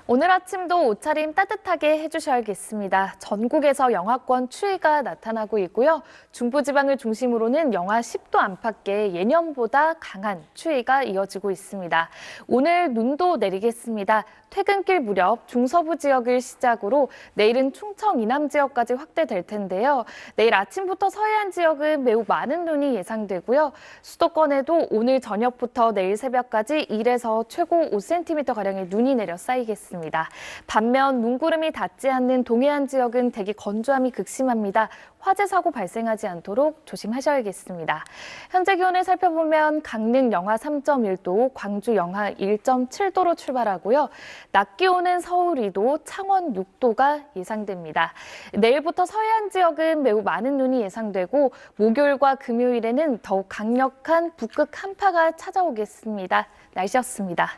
오늘 아침도 옷차림 따뜻하게 해주셔야겠습니다. 전국에서 영하권 추위가 나타나고 있고요. 중부지방을 중심으로는 영하 10도 안팎의 예년보다 강한 추위가 이어지고 있습니다. 오늘 눈도 내리겠습니다. 퇴근길 무렵 중서부 지역을 시작으로 내일은 충청 이남 지역까지 확대될 텐데요. 내일 아침부터 서해안 지역은 매우 많은 눈이 예상되고요. 수도권에도 오늘 저녁부터 내일 새벽까지 1에서 최고 5cm가량의 눈이 내려 쌓이겠습니다. 반면 눈구름이 닿지 않는 동해안 지역은 대기 건조함이 극심합니다. 화재 사고 발생하지 않도록 조심하셔야겠습니다. 현재 기온을 살펴보면 강릉 영하 3.1도, 광주 영하 1.7도로 출발하고요. 낮 기온은 서울 2도, 창원 6도가 예상됩니다. 내일부터 서해안 지역은 매우 많은 눈이 예상되고 목요일과 금요일에는 더욱 강력한 북극 한파가 찾아오겠습니다. 날씨였습니다.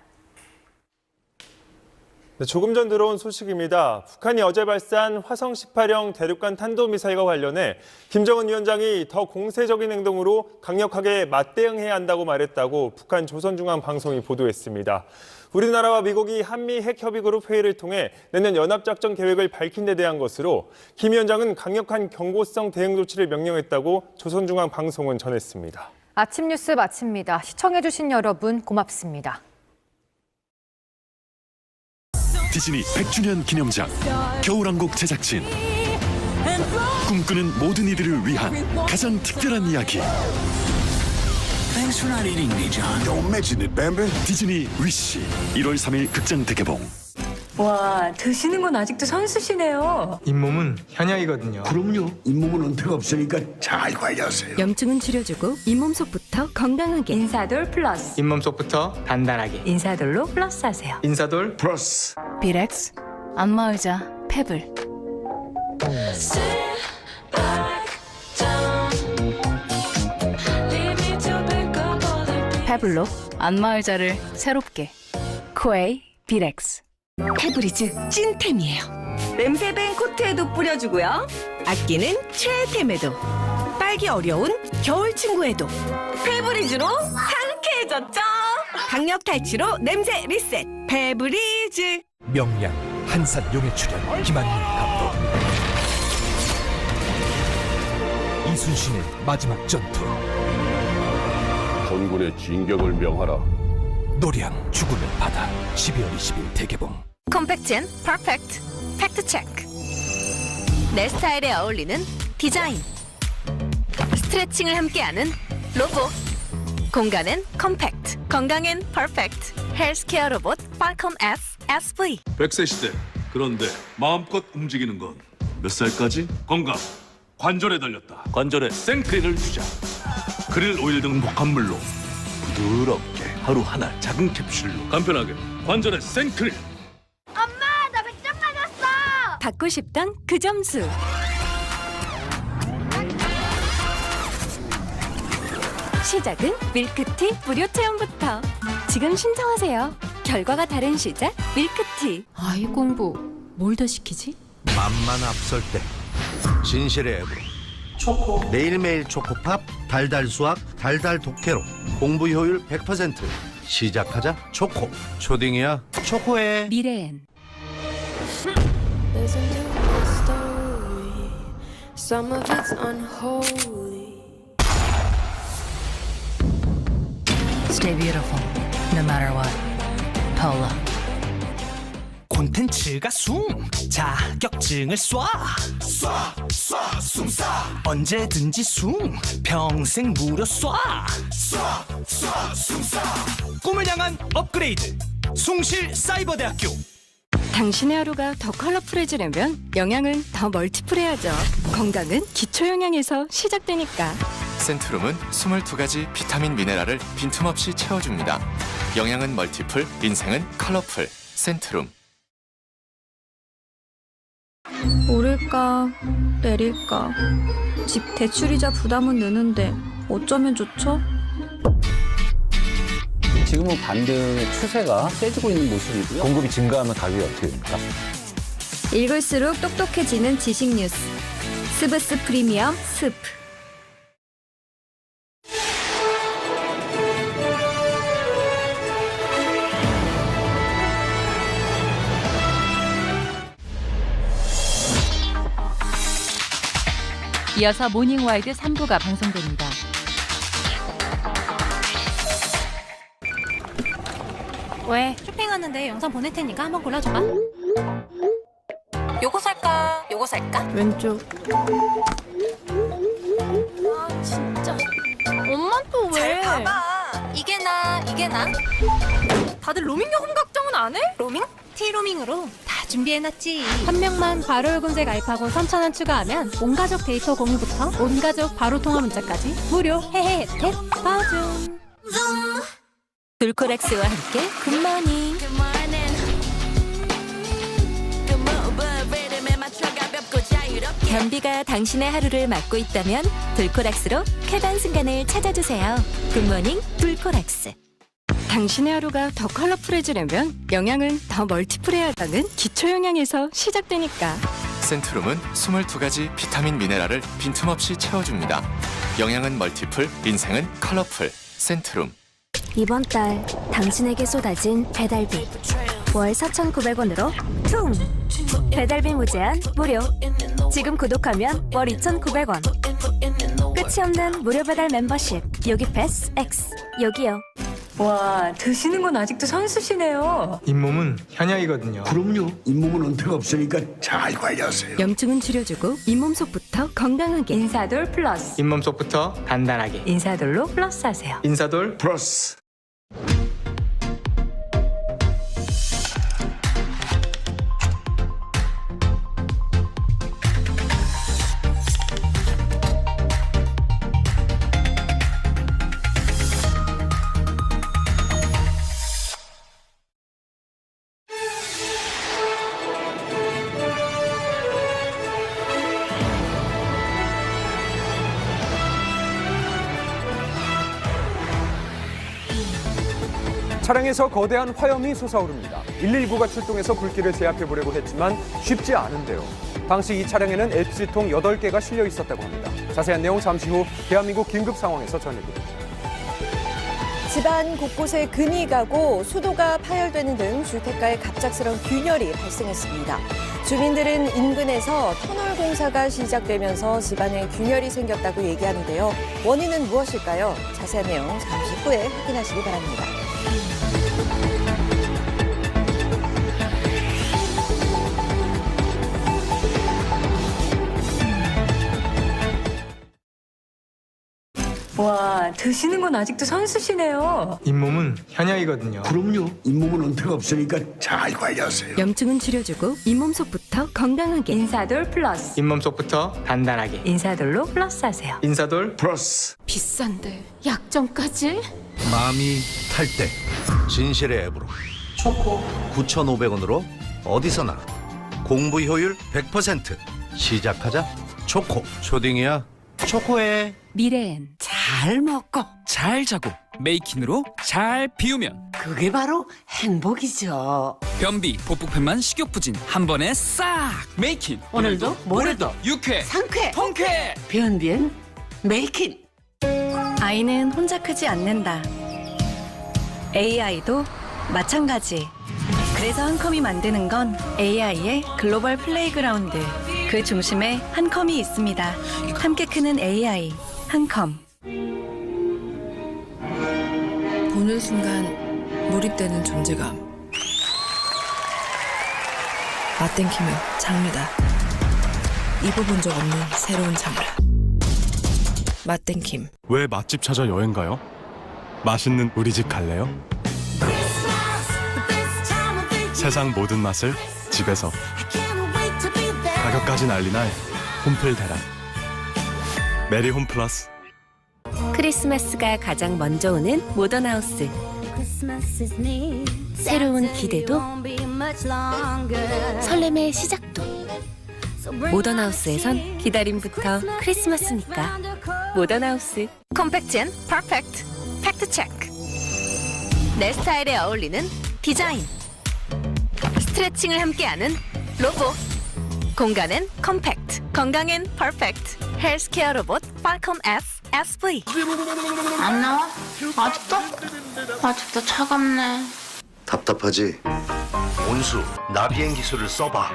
네, 조금 전 들어온 소식입니다. 북한이 어제 발사한 화성 18형 대륙간 탄도미사일과 관련해 김정은 위원장이 더 공세적인 행동으로 강력하게 맞대응해야 한다고 말했다고 북한 조선중앙방송이 보도했습니다. 우리나라와 미국이 한미 핵협의그룹 회의를 통해 내년 연합작전 계획을 밝힌 데 대한 것으로 김 위원장은 강력한 경고성 대응 조치를 명령했다고 조선중앙방송은 전했습니다. 아침 뉴스 마칩니다. 시청해주신 여러분 고맙습니다. 디즈니 100주년 기념작 겨울왕국 제작진 꿈꾸는 모든 이들을 위한 가장 특별한 이야기 Thanks for not eating me, John. Don't mention it, Bambi. 디즈니 위시 1월 3일 극장 대개봉. 와, 드시는 건 아직도 선수시네요. 잇몸은 현역이거든요. 그럼요. 잇몸은 은퇴가 없으니까 잘 관리하세요. 염증은 줄여주고 잇몸속부터 건강하게. 인사돌 플러스. 잇몸 속부터 단단하게. 인사돌로 플러스 하세요. 인사돌 플러스. 비렉스 안마의자 페블. 페블로 안마의자를 새롭게. 코에이 비렉스. 페브리즈 찐템이에요. 냄새 밴 코트에도 뿌려주고요. 아끼는 최애템에도, 빨기 어려운 겨울 친구에도 페브리즈로 상쾌해졌죠. 강력 탈취로 냄새 리셋 페브리즈. 명량 한산 용의 출연 김한민 감독. 이순신의 마지막 전투. 전군의 진격을 명하라. 노량 죽음의 바다 12월 20일 대개봉. 컴팩트 앤 퍼펙트 팩트 체크. 내 스타일에 어울리는 디자인. 스트레칭을 함께하는 로봇. 공간엔 컴팩트, 건강엔 퍼펙트. 헬스케어 로봇 팔컴 S SV. 100세 시대. 그런데 마음껏 움직이는 건 몇 살까지? 건강. 관절에 달렸다. 관절에 생크릴을 주자. 그릴 오일 등 목합물로 부드럽게 하루 하나 작은 캡슐로 간편하게 관절에 생크릴. 엄마, 나 100점 맞았어. 받고 싶던 그 점수. 시작은 밀크티 무료 체험부터. 지금 신청하세요. 결과가 다른 시작 밀크티. 아이 공부 뭘 더 시키지? 맘만 앞설 때 진실의 앱으로 초코 매일매일 초코팝 달달 수학 달달 독해로 공부 효율 100%. 시작하자 초코. 초딩이야 초코해. 미래엔. Stay beautiful, no matter what. Paula. 콘텐츠가 자격증을 쏴 언제든지 평생 무료 꿈을 향한 업그레이드 숭실사이버대학교. 당신의 하루가 더 컬러풀해지려면 영양은 더 멀티플해야죠. 건강은 기초 영양에서 시작되니까. 센트룸은 22가지 비타민 미네랄을 빈틈없이 채워줍니다. 영양은 멀티플, 인생은 컬러풀. 센트룸. 오를까 내릴까. 집 대출이자 부담은 느는데 어쩌면 좋죠? 지금은 반등의 추세가 세지고 있는 모습이고요. 공급이 증가하면 가격이 어떻게 됩니까? 읽을수록 똑똑해지는 지식 뉴스. 스브스 프리미엄 스프. 이어서 모닝와이드 3부가 방송됩니다. 왜? 쇼핑하는데 영상 보낼 테니까 한번 골라줘봐. 요거 살까? 요거 살까? 왼쪽. 아 진짜. 엄마 또 왜? 잘 봐봐. 이게 나, 이게 나. 다들 로밍 요금 걱정은 안 해? 로밍? T로밍으로 다 준비해놨지. 한 명만 바로 요금제 가입하고 3,000원 추가하면 온 가족 데이터 공유부터 온 가족 바로 통화 문자까지 무료 해외 혜택 봐줌. 돌코락스와 함께 굿모닝. 변비가 당신의 하루를 막고 있다면 돌코락스로 쾌변 순간을 찾아주세요. 굿모닝 돌코락스. 당신의 하루가 더 컬러풀해지려면 영양은 더 멀티플해야하는 기초 영양에서 시작되니까. 센트룸은 22가지 비타민 미네랄을 빈틈없이 채워줍니다. 영양은 멀티플, 인생은 컬러풀. 센트룸. 이번 달 당신에게 쏟아진 배달비 월 4,900원으로 퉁! 배달비 무제한 무료. 지금 구독하면 월 2,900원. 끝이 없는 무료 배달 멤버십 요기 패스 X. 여기요. 와, 드시는 건 아직도 선수시네요. 잇몸은 현역이거든요. 그럼요. 잇몸은 은퇴가 없으니까 잘 관리하세요. 염증은 줄여주고 잇몸 속부터 건강하게. 인사돌 플러스. 잇몸 속부터 단단하게. 인사돌로 플러스 하세요. 인사돌 플러스. 차량에서 거대한 화염이 솟아오릅니다. 119가 출동해서 불길을 제압해보려고 했지만 쉽지 않은데요. 당시 이 차량에는 LPG통 8개가 실려 있었다고 합니다. 자세한 내용 잠시 후 대한민국 긴급 상황에서 전해드립니다. 집안 곳곳에 금이 가고 수도가 파열되는 등 주택가에 갑작스러운 균열이 발생했습니다. 주민들은 인근에서 터널 공사가 시작되면서 집안에 균열이 생겼다고 얘기하는데요. 원인은 무엇일까요? 자세한 내용 잠시 후에 확인하시기 바랍니다. 와, 드시는 건 아직도 선수시네요. 잇몸은 현역이거든요. 그럼요. 잇몸은 은퇴가 없으니까 잘 관리하세요. 염증은 줄여주고 잇몸 속부터 건강하게. 인사돌 플러스. 잇몸 속부터 단단하게. 인사돌로 플러스 하세요. 인사돌 플러스. 비싼데 약정까지? 마음이 탈 때 진실의 앱으로 초코 9,500원으로 어디서나 공부 효율 100%. 시작하자. 초코. 초딩이야. 초코해. 미래엔 잘 먹고 잘 자고 메이킨으로 잘 비우면 그게 바로 행복이죠. 변비, 복부편만 식욕부진 한 번에 싹 메이킨. 오늘도 모레도 유쾌 상쾌 통쾌. 변비엔 메이킨. 아이는 혼자 크지 않는다. AI도 마찬가지. 그래서 한컴이 만드는 건 AI의 글로벌 플레이그라운드. 그 중심에 한컴이 있습니다. 함께 크는 AI, 한컴. 보는 순간 몰입되는 존재감. 맛땡기면 장르다. 입어본 적 없는 새로운 장르. 맛땡김. 왜 맛집 찾아 여행 가요? 맛있는 우리 집 갈래요? 세상 모든 맛을 집에서. 가격까지 난리날 홈플 대란. 메리 홈 플러스. 크리스마스가 가장 먼저 오는 모던하우스. 새로운 기대도 설렘의 시작도. 모던하우스에선 기다림부터 크리스마스니까. 모던하우스. 컴팩트 앤 퍼펙트. 팩트 체크. 내 스타일에 어울리는 디자인. 스트레칭을 함께하는 로보. 공간엔 컴팩트, 건강엔 퍼펙트. 헬스케어 로봇 팔콤 S SV. 안 나와? 아직도 차갑네. 답답하지? 온수 나비행 기술을 써봐.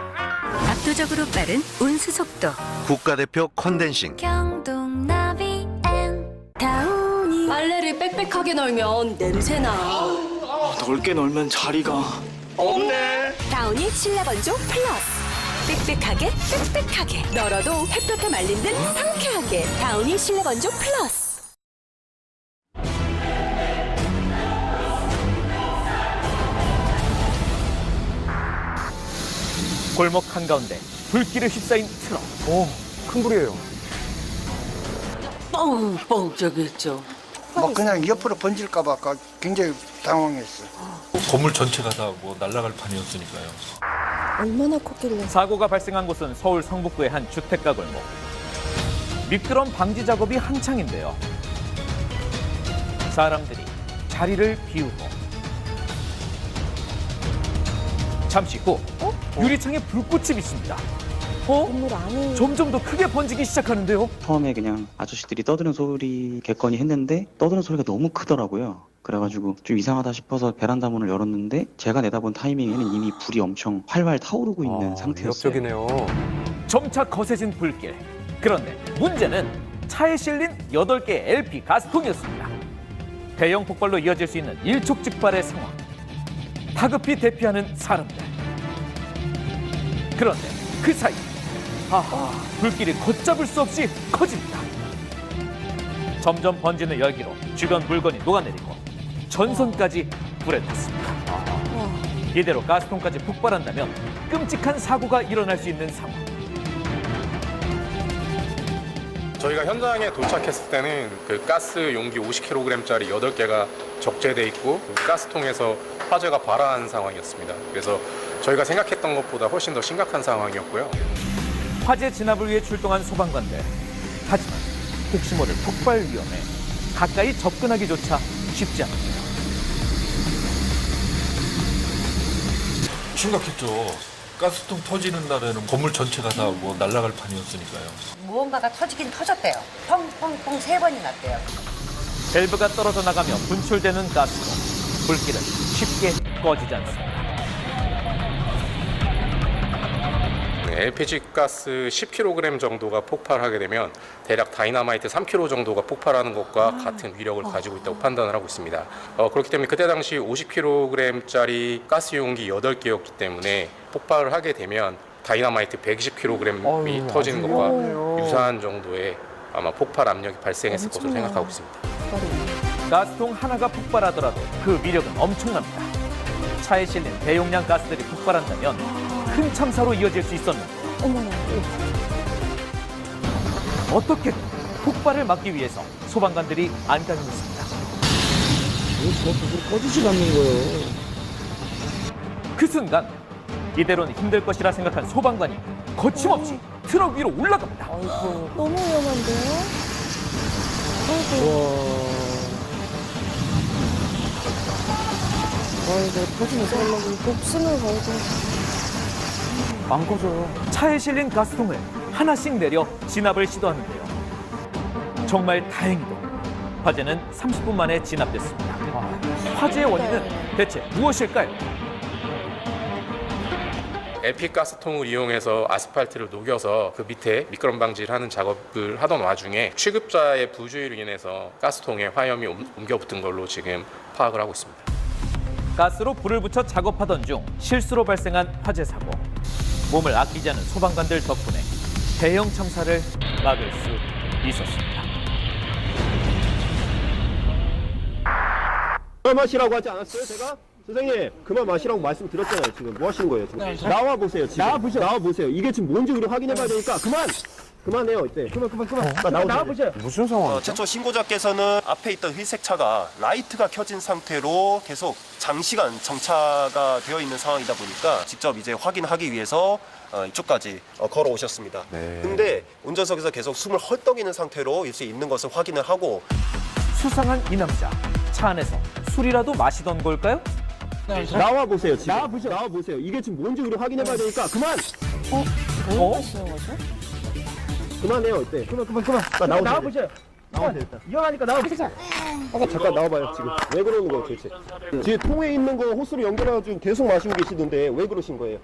압도적으로 빠른 운수 속도. 국가대표 컨덴싱. 경동 나비엔 다운이. 빨래를 빽빽하게 널면 냄새나. 넓게 널면 자리가 없네. 다운이 실내 건조 플러스. 빽빽하게 빽빽하게 널어도 햇볕에 말린 듯 상쾌하게. 다운이 실내 건조 플러스. 골목 한가운데 불길에 휩싸인 트럭. 큰 불이에요. 뻥뻥 저기 있죠. 막 그냥 옆으로 번질까봐 굉장히 당황했어. 건물 전체가 다 뭐 날아갈 판이었으니까요. 얼마나 컸길래. 사고가 발생한 곳은 서울 성북구의 한 주택가 골목. 미끄럼 방지 작업이 한창인데요. 사람들이 자리를 비우고 잠시 후 유리창에 불꽃이 비칩니다. 건물 안에. 점점 더 크게 번지기 시작하는데요. 처음에 그냥 아저씨들이 떠드는 소리겠거니 했는데 떠드는 소리가 너무 크더라고요. 그래가지고 좀 이상하다 싶어서 베란다 문을 열었는데 제가 내다본 타이밍에는 이미 불이 엄청 활활 타오르고 있는 상태였어요. 위협적이네요. 점차 거세진 불길. 그런데 문제는 차에 실린 8개의 LP 가스통이었습니다. 대형 폭발로 이어질 수 있는 일촉즉발의 상황. 다급히 대피하는 사람들. 그런데 그 사이 불길이 걷잡을 수 없이 커집니다. 점점 번지는 열기로 주변 물건이 녹아내리고 전선까지 불에 탔습니다. 이대로 가스통까지 폭발한다면 끔찍한 사고가 일어날 수 있는 상황. 저희가 현장에 도착했을 때는 그 가스 용기 50kg짜리 8개가 적재돼 있고 그 가스통에서 화재가 발화한 상황이었습니다. 그래서 저희가 생각했던 것보다 훨씬 더 심각한 상황이었고요. 화재 진압을 위해 출동한 소방관들. 하지만 혹시 모를 폭발 위험에 가까이 접근하기조차 쉽지 않습니다. 심각했죠. 가스통 터지는 날에는 건물 전체가 다 뭐 날아갈 판이었으니까요. 무언가가 터지긴 터졌대요. 펑펑펑 3번이 났대요. 밸브가 떨어져 나가며 분출되는 가스로 불길은 쉽게 꺼지지 않습니다. LPG 가스 10kg 정도가 폭발하게 되면 대략 다이너마이트 3kg 정도가 폭발하는 것과 같은 위력을 가지고 있다고 판단을 하고 있습니다. 그렇기 때문에 그때 당시 50kg짜리 가스 용기 8개였기 때문에 폭발을 하게 되면 다이너마이트 120kg이 터지는 것과 유사한 정도의 아마 폭발 압력이 발생했을 것으로 생각하고 있습니다. 가스통 하나가 폭발하더라도 그 위력은 엄청납니다. 차에 실린 대용량 가스들이 폭발한다면 큰 참사로 이어질 수 있었는데 어떻게든 폭발을 막기 위해서 소방관들이 안간힘했습니다. 꺼지지가 않는 거예요. 그 순간 이대로는 힘들 것이라 생각한 소방관이 거침없이 트럭 위로 올라갑니다. 너무 위험한데요? 아이고, 터지면서 목숨을 걸고. 안 꺼져요. 차에 실린 가스통을 하나씩 내려 진압을 시도하는데요. 정말 다행히도 화재는 30분 만에 진압됐습니다. 화재의 원인은 대체 무엇일까요? LP 가스통을 이용해서 아스팔트를 녹여서 그 밑에 미끄럼 방지를 하는 작업을 하던 와중에 취급자의 부주의로 인해서 가스통에 화염이 옮겨 붙은 걸로 지금 파악을 하고 있습니다. 가스로 불을 붙여 작업하던 중 실수로 발생한 화재 사고. 몸을 아끼지 않은 소방관들 덕분에 대형 참사를 막을 수 있었습니다. 그만 마시라고 하지 않았어요, 제가? 선생님, 그만 마시라고 말씀드렸잖아요. 지금 뭐 하시는 거예요, 지금? 나와 보세요, 지금. 나와 보세요. 이게 지금 뭔지 우리 확인해 봐야 되니까 그만해요, 이제. 그만. 나와 보세요. 무슨 상황이죠? 최초 신고자께서는 앞에 있던 회색 차가 라이트가 켜진 상태로 계속 장시간 정차가 되어 있는 상황이다 보니까 직접 이제 확인하기 위해서 이쪽까지 걸어오셨습니다. 근데 운전석에서 계속 숨을 헐떡이는 상태로 이제 있는 것을 확인을 하고. 수상한 이 남자, 차 안에서 술이라도 마시던 걸까요? 나와 보세요, 지금. 나와 보세요. 이게 지금 뭔지 우리 확인해 봐야 되니까 뭐 하시는 거죠? 그만해요, 이제. 그만. 나와 보세요. 나와보세요, 일단. 위험하니까 나와보세요. 잠깐 나와봐요, 지금. 왜 그러는 거예요, 도대체? 뒤에 통에 있는 거 호스로 연결해가지고 계속 마시고 계시던데 왜 그러신 거예요?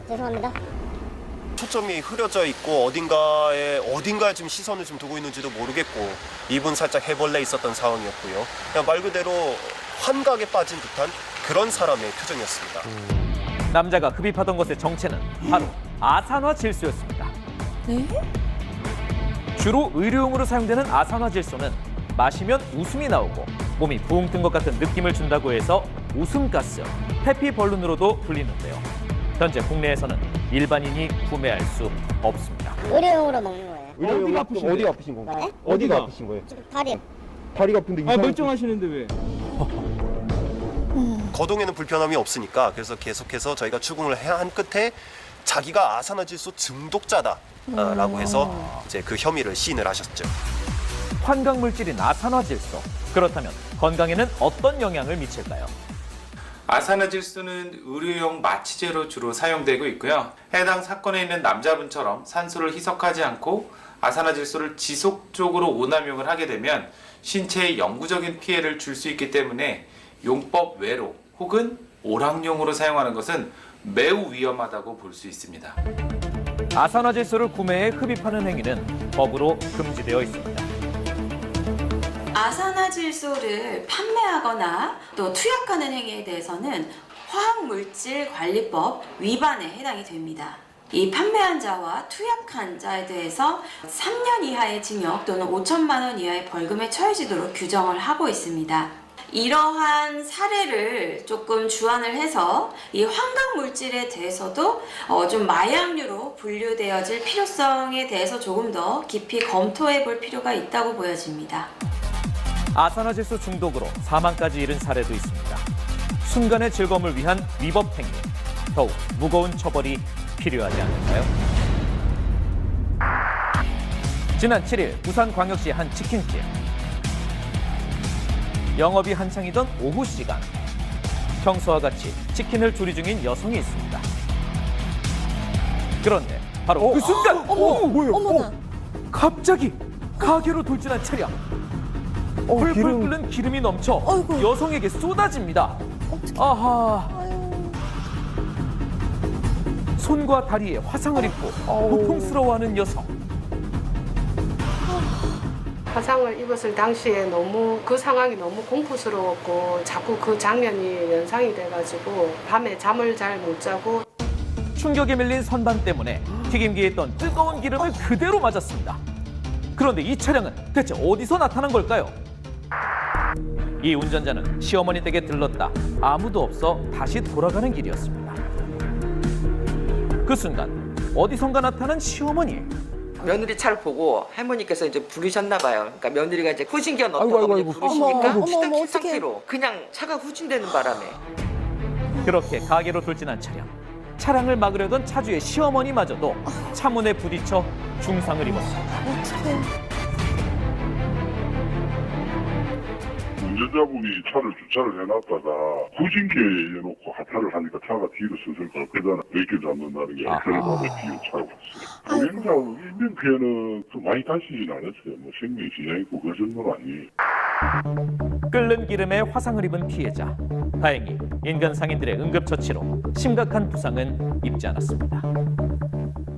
죄송합니다. 초점이 흐려져 있고 어딘가에 좀 시선을 좀 두고 있는지도 모르겠고 입은 살짝 해벌레 있었던 상황이었고요. 그냥 말 그대로 환각에 빠진 듯한 그런 사람의 표정이었습니다. 남자가 흡입하던 것의 정체는 바로 아산화 질소였습니다. 네? 주로 의료용으로 사용되는 아산화 질소는 마시면 웃음이 나오고 몸이 붕 뜬 것 같은 느낌을 준다고 해서 웃음가스, 해피벌룬으로도 불리는데요. 현재 국내에서는 일반인이 구매할 수 없습니다. 의료용으로 먹는 거예요. 어디가 아프신 어디가 아프신 건가요? 네? 어디가 아프신 거예요? 다리. 다리가 아픈데 멀쩡하시는데 왜? 거동에는 불편함이 없으니까 그래서 계속해서 저희가 추궁을 한 끝에 자기가 아산화질소 중독자다라고 해서 이제 그 혐의를 시인을 하셨죠. 환각 물질인 아산화 질소. 그렇다면 건강에는 어떤 영향을 미칠까요? 아산화질소는 의료용 마취제로 주로 사용되고 있고요. 해당 사건에 있는 남자분처럼 산소를 희석하지 않고 아산화질소를 지속적으로 오남용을 하게 되면 신체에 영구적인 피해를 줄 수 있기 때문에 용법 외로 혹은 오락용으로 사용하는 것은 매우 위험하다고 볼 수 있습니다. 아산화 질소를 구매해 흡입하는 행위는 법으로 금지되어 있습니다. 아산화질소를 판매하거나 또 투약하는 행위에 대해서는 화학물질관리법 위반에 해당이 됩니다. 이 판매한 자와 투약한 자에 대해서 3년 이하의 징역 또는 5천만 원 이하의 벌금에 처해지도록 규정을 하고 있습니다. 이러한 사례를 조금 주안을 해서 이 환각 물질에 대해서도 좀 마약류로 분류되어질 필요성에 대해서 조금 더 깊이 검토해 볼 필요가 있다고 보여집니다. 아산화질소 중독으로 사망까지 이른 사례도 있습니다. 순간의 즐거움을 위한 위법 행위, 더욱 무거운 처벌이 필요하지 않을까요? 지난 7일 부산광역시 한 치킨집. 영업이 한창이던 오후 시간. 평소와 같이 치킨을 조리 중인 여성이 있습니다. 그런데 바로 그 순간! 어머나. 갑자기 가게로 돌진한 차량. 펄펄 끓는 기름이 넘쳐 여성에게 쏟아집니다. 아하. 손과 다리에 화상을 입고 고통스러워하는 여성. 화상을 입었을 당시에 그 상황이 너무 공포스러웠고 자꾸 그 장면이 연상이 돼가지고 밤에 잠을 잘 못 자고. 충격에 밀린 선반 때문에 튀김기에 있던 뜨거운 기름을 그대로 맞았습니다. 그런데 이 차량은 대체 어디서 나타난 걸까요? 이 운전자는 시어머니 댁에 들렀다 아무도 없어 다시 돌아가는 길이었습니다. 그 순간 어디선가 나타난 시어머니. 며느리 차를 보고 할머니께서 이제 부르셨나 봐요. 그러니까 며느리가 이제 후진기어 넣었다고 부르시니까 시딱 상태로 그냥 차가 후진되는 바람에. 그렇게 가게로 돌진한 차량. 차량을 막으려던 차주의 시어머니마저도 차문에 부딪혀 중상을 입었습니다. 운전자분이 차를 주차를 해놨다가 후진기에 해놓고 하차를 하니까 차가 뒤로 슬슬 갈 거잖아. 브레이크를 잡는다는 게 엑셀을 밟아 뒤로 차가 갔어요. 운행자 인명 피해는 좀 많이 다치진 않았어요. 뭐 생명이 지장있고 그 정도는 아니에요. 끓는 기름에 화상을 입은 피해자. 다행히 인간 상인들의 응급처치로 심각한 부상은 입지 않았습니다.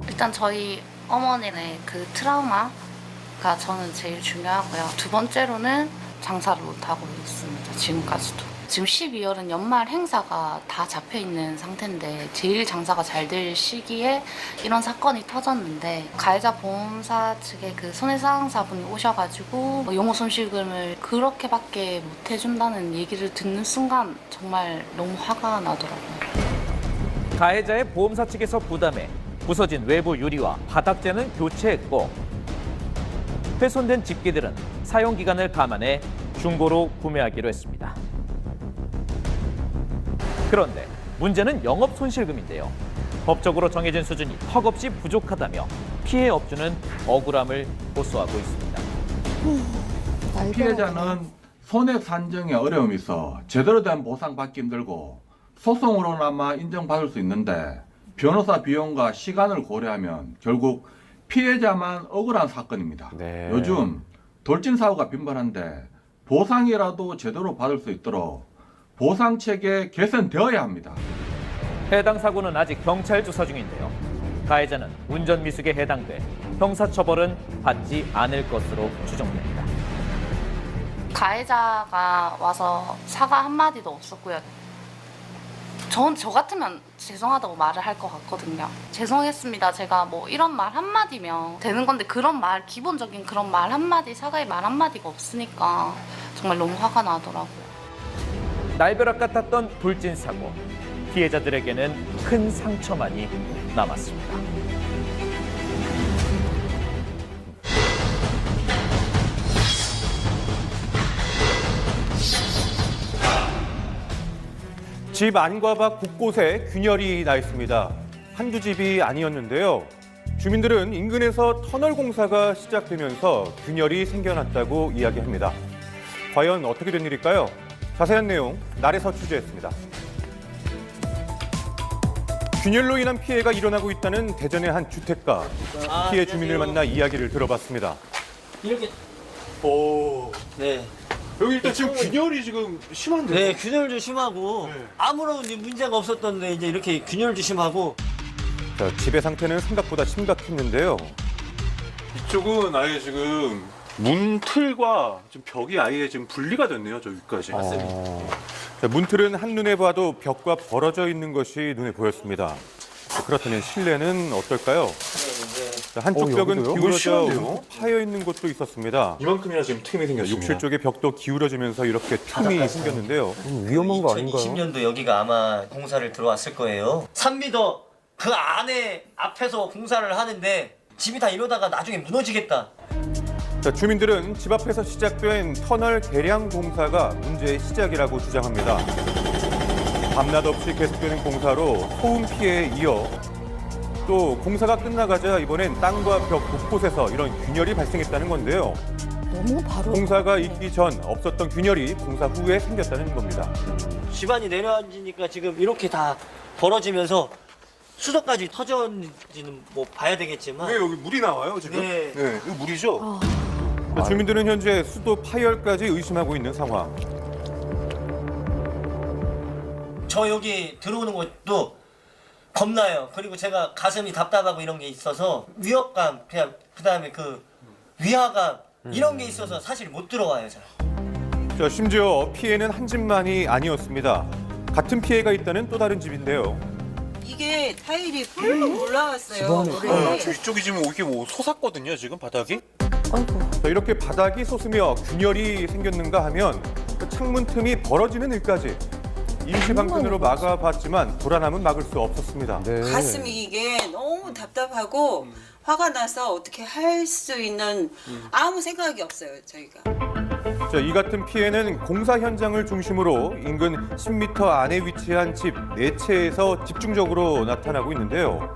일단 저희 어머니의 그 트라우마가 저는 제일 중요하고요. 두 번째로는 장사를 못하고 있습니다. 지금까지도. 지금 12월은 연말 행사가 다 잡혀있는 상태인데 제일 장사가 잘 될 시기에 이런 사건이 터졌는데 가해자 보험사 측의 그 손해상사분이 오셔가지고 용어 손실금을 그렇게밖에 못 해준다는 얘기를 듣는 순간 정말 너무 화가 나더라고요. 가해자의 보험사 측에서 부담해 부서진 외부 유리와 바닥재는 교체했고 훼손된 집기들은 사용기간을 감안해 중고로 구매하기로 했습니다. 그런데 문제는 영업손실금인데요. 법적으로 정해진 수준이 턱없이 부족하다며 피해 업주는 억울함을 호소하고 있습니다. 피해자는 손해 산정에 어려움이 있어 제대로 된 보상받기 힘들고 소송으로나마 인정받을 수 있는데 변호사 비용과 시간을 고려하면 결국 피해자만 억울한 사건입니다. 요즘 돌진 사고가 빈번한데 보상이라도 제대로 받을 수 있도록 보상체계 개선되어야 합니다. 해당 사고는 아직 경찰 조사 중인데요. 가해자는 운전미숙에 해당돼 형사처벌은 받지 않을 것으로 추정됩니다. 가해자가 와서 사과 한마디도 없었고요. 저 같으면 죄송하다고 말을 할 것 같거든요. 죄송했습니다. 제가 뭐 이런 말 한마디면 되는 건데 그런 말, 기본적인 그런 말 한마디, 사과의 말 한마디가 없으니까 정말 너무 화가 나더라고요. 날벼락 같았던 불진 사고. 피해자들에게는 큰 상처만이 남았습니다. 집 안과 밖 곳곳에 균열이 나 있습니다. 한두 집이 아니었는데요. 주민들은 인근에서 터널 공사가 시작되면서 균열이 생겨났다고 이야기합니다. 과연 어떻게 된 일일까요? 자세한 내용 날에서 취재했습니다. 균열로 인한 피해가 일어나고 있다는 대전의 한 주택가. 피해 주민을 만나 이야기를 들어봤습니다. 이렇게. 네. 여기 일단 지금 균열이 지금 심한데요? 네, 균열도 심하고 아무런 문제가 없었던데 이제 이렇게 균열도 심하고. 자, 집의 상태는 생각보다 심각했는데요. 이쪽은 아예 지금 문틀과 좀 벽이 아예 지금 분리가 됐네요, 저기까지. 자, 문틀은 한눈에 봐도 벽과 벌어져 있는 것이 눈에 보였습니다. 자, 그렇다면 실내는 어떨까요? 자, 한쪽 벽은 여기도요? 기울어져 파여 있는 곳도 있었습니다. 이만큼이나 지금 틈이 생겼습니다. 욕실 쪽의 벽도 기울어지면서 이렇게 틈이 생겼는데요. 위험한 거 아닌가요? 2020년도 여기가 아마 공사를 들어왔을 거예요. 3m 그 안에 앞에서 공사를 하는데 집이 다 이러다가 나중에 무너지겠다. 자, 주민들은 집 앞에서 시작된 터널 개량 공사가 문제의 시작이라고 주장합니다. 밤낮 없이 계속되는 공사로 소음 피해에 이어 또 공사가 끝나가자 이번엔 땅과 벽 곳곳에서 이런 균열이 발생했다는 건데요. 너무 바로. 공사가 있기 전 없었던 균열이 공사 후에 생겼다는 겁니다. 집안이 내려앉으니까 지금 이렇게 다 벌어지면서 수도까지 터졌는지는 뭐 봐야 되겠지만. 왜 여기 물이 나와요, 지금? 네. 네, 이거 물이죠? 자, 주민들은 현재 수도 파열까지 의심하고 있는 상황. 저 여기 들어오는 것도 겁나요. 그리고 제가 가슴이 답답하고 이런 게 있어서 위협감, 그냥 그다음에 그 위화감 이런 게 있어서 사실 못 들어와요, 저는. 자, 심지어 피해는 한 집만이 아니었습니다. 같은 피해가 있다는 또 다른 집인데요. 이게 타일이 뿔룩 올라왔어요. 이쪽이 지금 이게 뭐 솟았거든요, 지금 바닥이? 자, 이렇게 바닥이 솟으며 균열이 생겼는가 하면 그 창문 틈이 벌어지는 일까지 임시 방편으로 막아봤지만 불안함은 막을 수 없었습니다. 가슴이 이게 너무 답답하고 화가 나서 어떻게 할 수 있는 아무 생각이 없어요, 저희가. 자, 이 같은 피해는 공사 현장을 중심으로 인근 10m 안에 위치한 집 4채에서 집중적으로 나타나고 있는데요.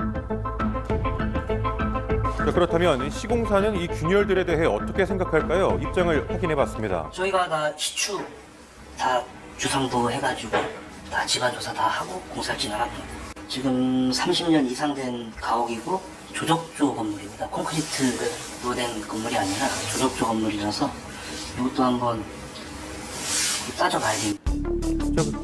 자, 그렇다면 시공사는 이 균열들에 대해 어떻게 생각할까요? 입장을 확인해봤습니다. 저희가 다 시추 다 주상부 해가지고 다 집안 조사 다 하고 공사를 진행합니다. 지금 30년 이상 된 가옥이고 조적조 건물입니다. 콘크리트로 된 건물이 아니라 조적조 건물이라서 이것도 한번 따져봐야 됩니다.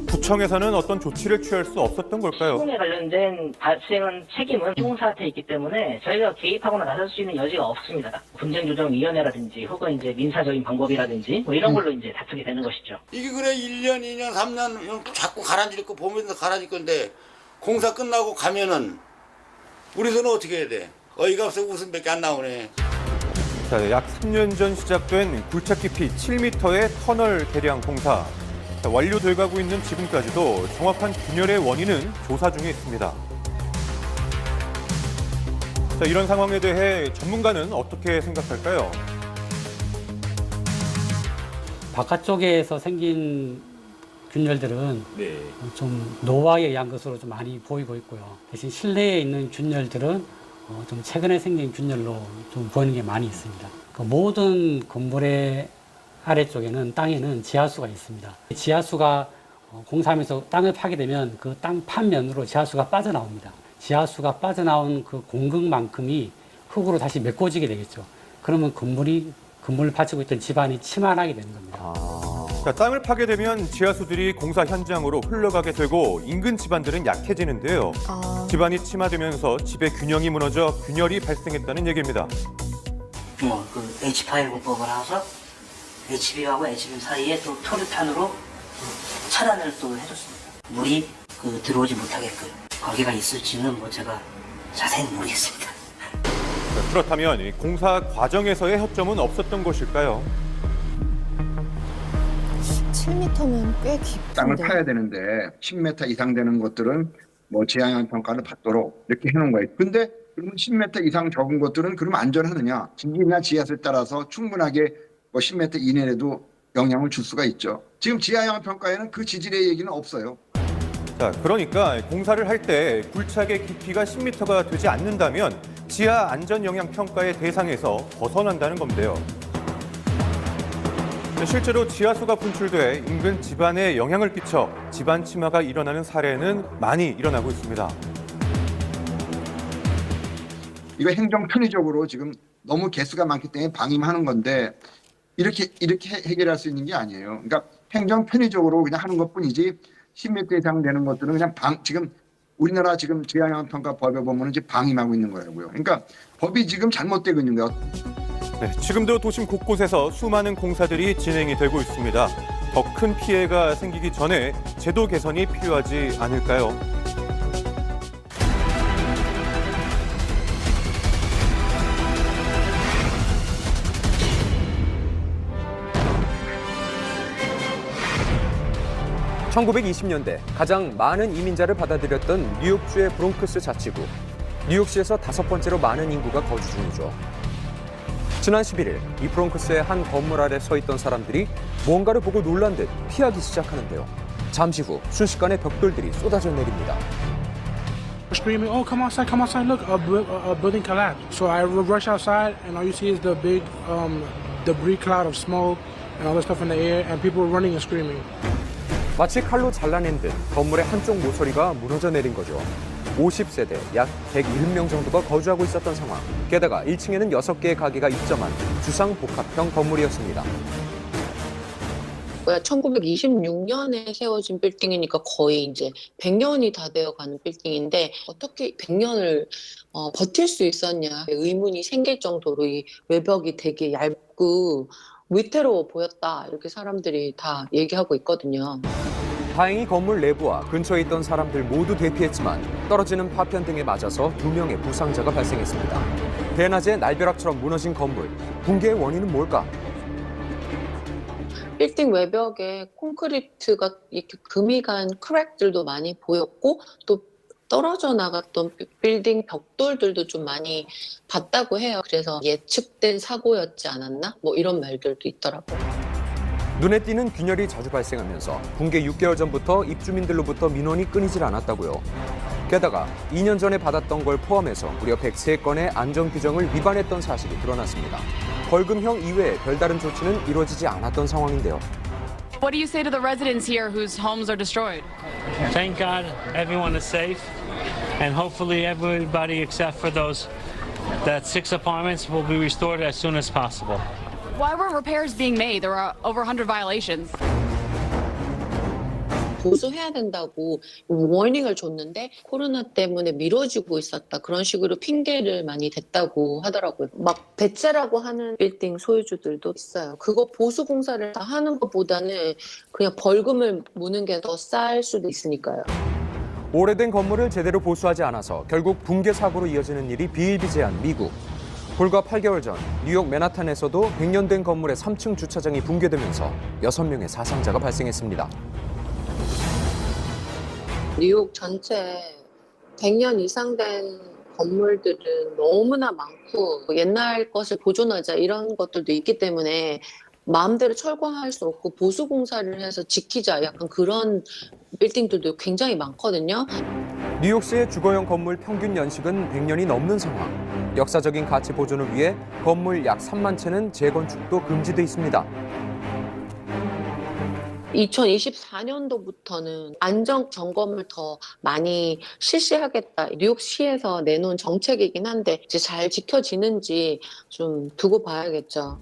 구청에서는 어떤 조치를 취할 수 없었던 걸까요? 시공에 관련된 발생한 책임은 시공사한테 있기 때문에 저희가 개입하거나 나설 수 있는 여지가 없습니다. 분쟁조정위원회라든지 혹은 이제 민사적인 방법이라든지 뭐 이런 걸로 이제 다투게 되는 것이죠. 이게 그래 1년, 2년, 3년 자꾸 가라앉을 거 보면서 가라앉을 건데 공사 끝나고 가면은 우리 손은 어떻게 해야 돼? 어이가 없어 웃음밖에 안 나오네. 자, 약 3년 전 시작된 굴착 깊이 7m의 터널 개량 공사. 자, 완료돼가고 있는 지금까지도 정확한 균열의 원인은 조사 중에 있습니다. 자, 이런 상황에 대해 전문가는 어떻게 생각할까요? 바깥쪽에서 생긴 균열들은 좀 노화에 의한 것으로 좀 많이 보이고 있고요. 대신 실내에 있는 균열들은 좀 최근에 생긴 균열로 좀 보이는 게 많이 있습니다. 그 모든 건물의 아래쪽에는 땅에는 지하수가 있습니다. 지하수가 공사하면서 땅을 파게 되면 그 땅 판면으로 지하수가 빠져나옵니다. 지하수가 빠져나온 그 공급만큼이 흙으로 다시 메꿔지게 되겠죠. 그러면 건물을 받치고 있던 집안이 침환하게 되는 겁니다. 자, 땅을 파괴되면 지하수들이 공사 현장으로 흘러가게 되고 인근 집안들은 약해지는데요. 집안이 침하되면서 집의 균형이 무너져 균열이 발생했다는 얘기입니다. 그 H5 공법을 하고서 HB하고 HB 사이에 또 토르탄으로 차단을 또 해줬습니다. 물이 들어오지 못하게끔 거기가 있을지는 뭐 제가 자세히 모르겠습니다. 자, 그렇다면 이 공사 과정에서의 허점은 없었던 것일까요? 7m면 꽤 땅을 깊은데. 파야 되는데 10m 이상 되는 것들은 뭐 재앙 평가를 받도록 이렇게 해놓은 거예요. 근데 그러면 10m 이상 적은 것들은 그럼 안전하느냐? 지기나 지하수에 따라서 충분하게 뭐 10m 이내에도 영향을 줄 수가 있죠. 지금 지하영향 평가에는 그 지질의 얘기는 없어요. 자, 그러니까 공사를 할 때 굴착의 깊이가 10m가 되지 않는다면 지하 안전 영향 평가의 대상에서 벗어난다는 건데요. 실제로 지하수가 분출돼 인근 집안에 영향을 끼쳐 집안 침하가 일어나는 사례는 많이 일어나고 있습니다. 이거 행정 편의적으로 지금 너무 개수가 많기 때문에 방임하는 건데 이렇게 해결할 수 있는 게 아니에요. 그러니까 행정 편의적으로 그냥 하는 것뿐이지 10m 이상 되는 것들은 그냥 지금 우리나라 지금 지하영향 평가 법에 보면 이제 방임하고 있는 거라고요. 그러니까 법이 지금 잘못되고 있는 거예요. 네, 지금도 도심 곳곳에서 수많은 공사들이 진행이 되고 있습니다. 더 큰 피해가 생기기 전에 제도 개선이 필요하지 않을까요? (1920년대) 가장 많은 이민자를 받아들였던 뉴욕주의 브롱크스 자치구. 뉴욕시에서 5번째로 많은 인구가 거주 중이죠. 지난 11일 이 브롱크스의 한 건물 아래 서 있던 사람들이 무언가를 보고 놀란 듯 피하기 시작하는데요. 잠시 후 순식간에 벽돌들이 쏟아져 내립니다. Screaming, "Oh, come outside, look, a building collapsed." So I rush outside and all you see is the big debris cloud of smoke and all the stuff in the air and people running and screaming. 마치 칼로 잘라낸 듯 건물의 한쪽 모서리가 무너져 내린 거죠. 50세대 약 101명 정도가 거주하고 있었던 상황. 게다가 1층에는 6개의 가게가 입점한 주상복합형 건물이었습니다. 1926년에 세워진 빌딩이니까 거의 이제 100년이 다 되어가는 빌딩인데 어떻게 100년을 버틸 수 있었냐 의문이 생길 정도로 이 외벽이 되게 얇고 위태로워 보였다 이렇게 사람들이 다 얘기하고 있거든요. 다행히 건물 내부와 근처에 있던 사람들 모두 대피했지만 떨어지는 파편 등에 맞아서 2명의 부상자가 발생했습니다. 대낮에 날벼락처럼 무너진 건물, 붕괴의 원인은 뭘까? 빌딩 외벽에 콘크리트가 이렇게 금이 간 크랙들도 많이 보였고 또 떨어져 나갔던 빌딩 벽돌들도 좀 많이 봤다고 해요. 그래서 예측된 사고였지 않았나? 뭐 이런 말들도 있더라고요. 눈에 띄는 균열이 자주 발생하면서 붕괴 6개월 전부터 입주민들로부터 민원이 끊이질 않았다고요. 게다가 2년 전에 받았던 걸 포함해서 무려 103건의 안전규정을 위반했던 사실이 드러났습니다. 벌금형 이외에 별다른 조치는 이루어지지 않았던 상황인데요. What do you say to the residents here whose homes are destroyed? Thank God everyone is safe, and hopefully everybody except for that 6 apartments will be restored as soon as possible. Why weren't repairs being made? There were over 100 violations. 보수해야 된다고 워닝을 줬는데 코로나 때문에 미뤄지고 있었다. 그런 식으로 핑계를 많이 댔다고 하더라고요. 막 배째라고 하는 빌딩 소유주들도 있어요. 그거 보수 공사를 다 하는 것보다는 그냥 벌금을 무는 게 더 쌀 수도 있으니까요. 오래된 건물을 제대로 보수하지 않아서 결국 붕괴 사고로 이어지는 일이 비일비재한 미국. 불과 8개월 전 뉴욕 맨하탄에서도 100년 된 건물의 3층 주차장이 붕괴되면서 6명의 사상자가 발생했습니다. 뉴욕 전체 100년 이상 된 건물들은 너무나 많고 옛날 것을 보존하자 이런 것들도 있기 때문에 마음대로 철거할 수 없고 보수 공사를 해서 지키자 약간 그런 빌딩들도 굉장히 많거든요. 뉴욕시의 주거용 건물 평균 연식은 100년이 넘는 상황. 역사적인 가치 보존을 위해 건물 약 3만 채는 재건축도 금지돼 있습니다. 2024년도부터는 안전 점검을 더 많이 실시하겠다. 뉴욕시에서 내놓은 정책이긴 한데 이제 잘 지켜지는지 좀 두고 봐야겠죠.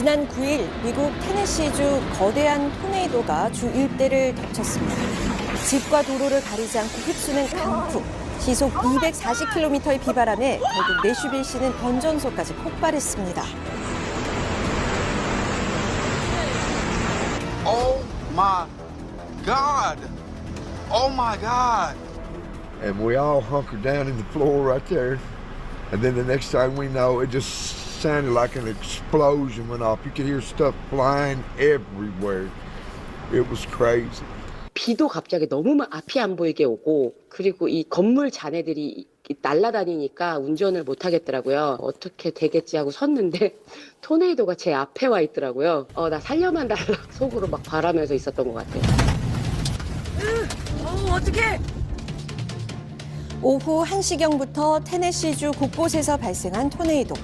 지난 9일 미국 테네시주 거대한 토네이도가 주 일대를 덮쳤습니다. 집과 도로를 가리지 않고 휩쓰는 강풍, 시속 240km의 비바람에 결국 내슈빌시는 건전소까지 폭발했습니다. Oh my God! Oh my God! And we all hunkered down in the floor right there. And then the next thing we know, it just sounded like an explosion went off. You could hear stuff flying everywhere. It was crazy. 비도 갑자기 너무 앞이 안 보이게 오고, 그리고 이 건물 잔해들이 날아다니니까 운전을 못 하겠더라고요. 어떻게 되겠지 하고 섰는데 토네이도가 제 앞에 와 있더라고요. 나 살려만 달라 속으로 막 바라면서 있었던 것 같아요. 어떡해! 오후 1시경부터 테네시주 곳곳에서 발생한 토네이도.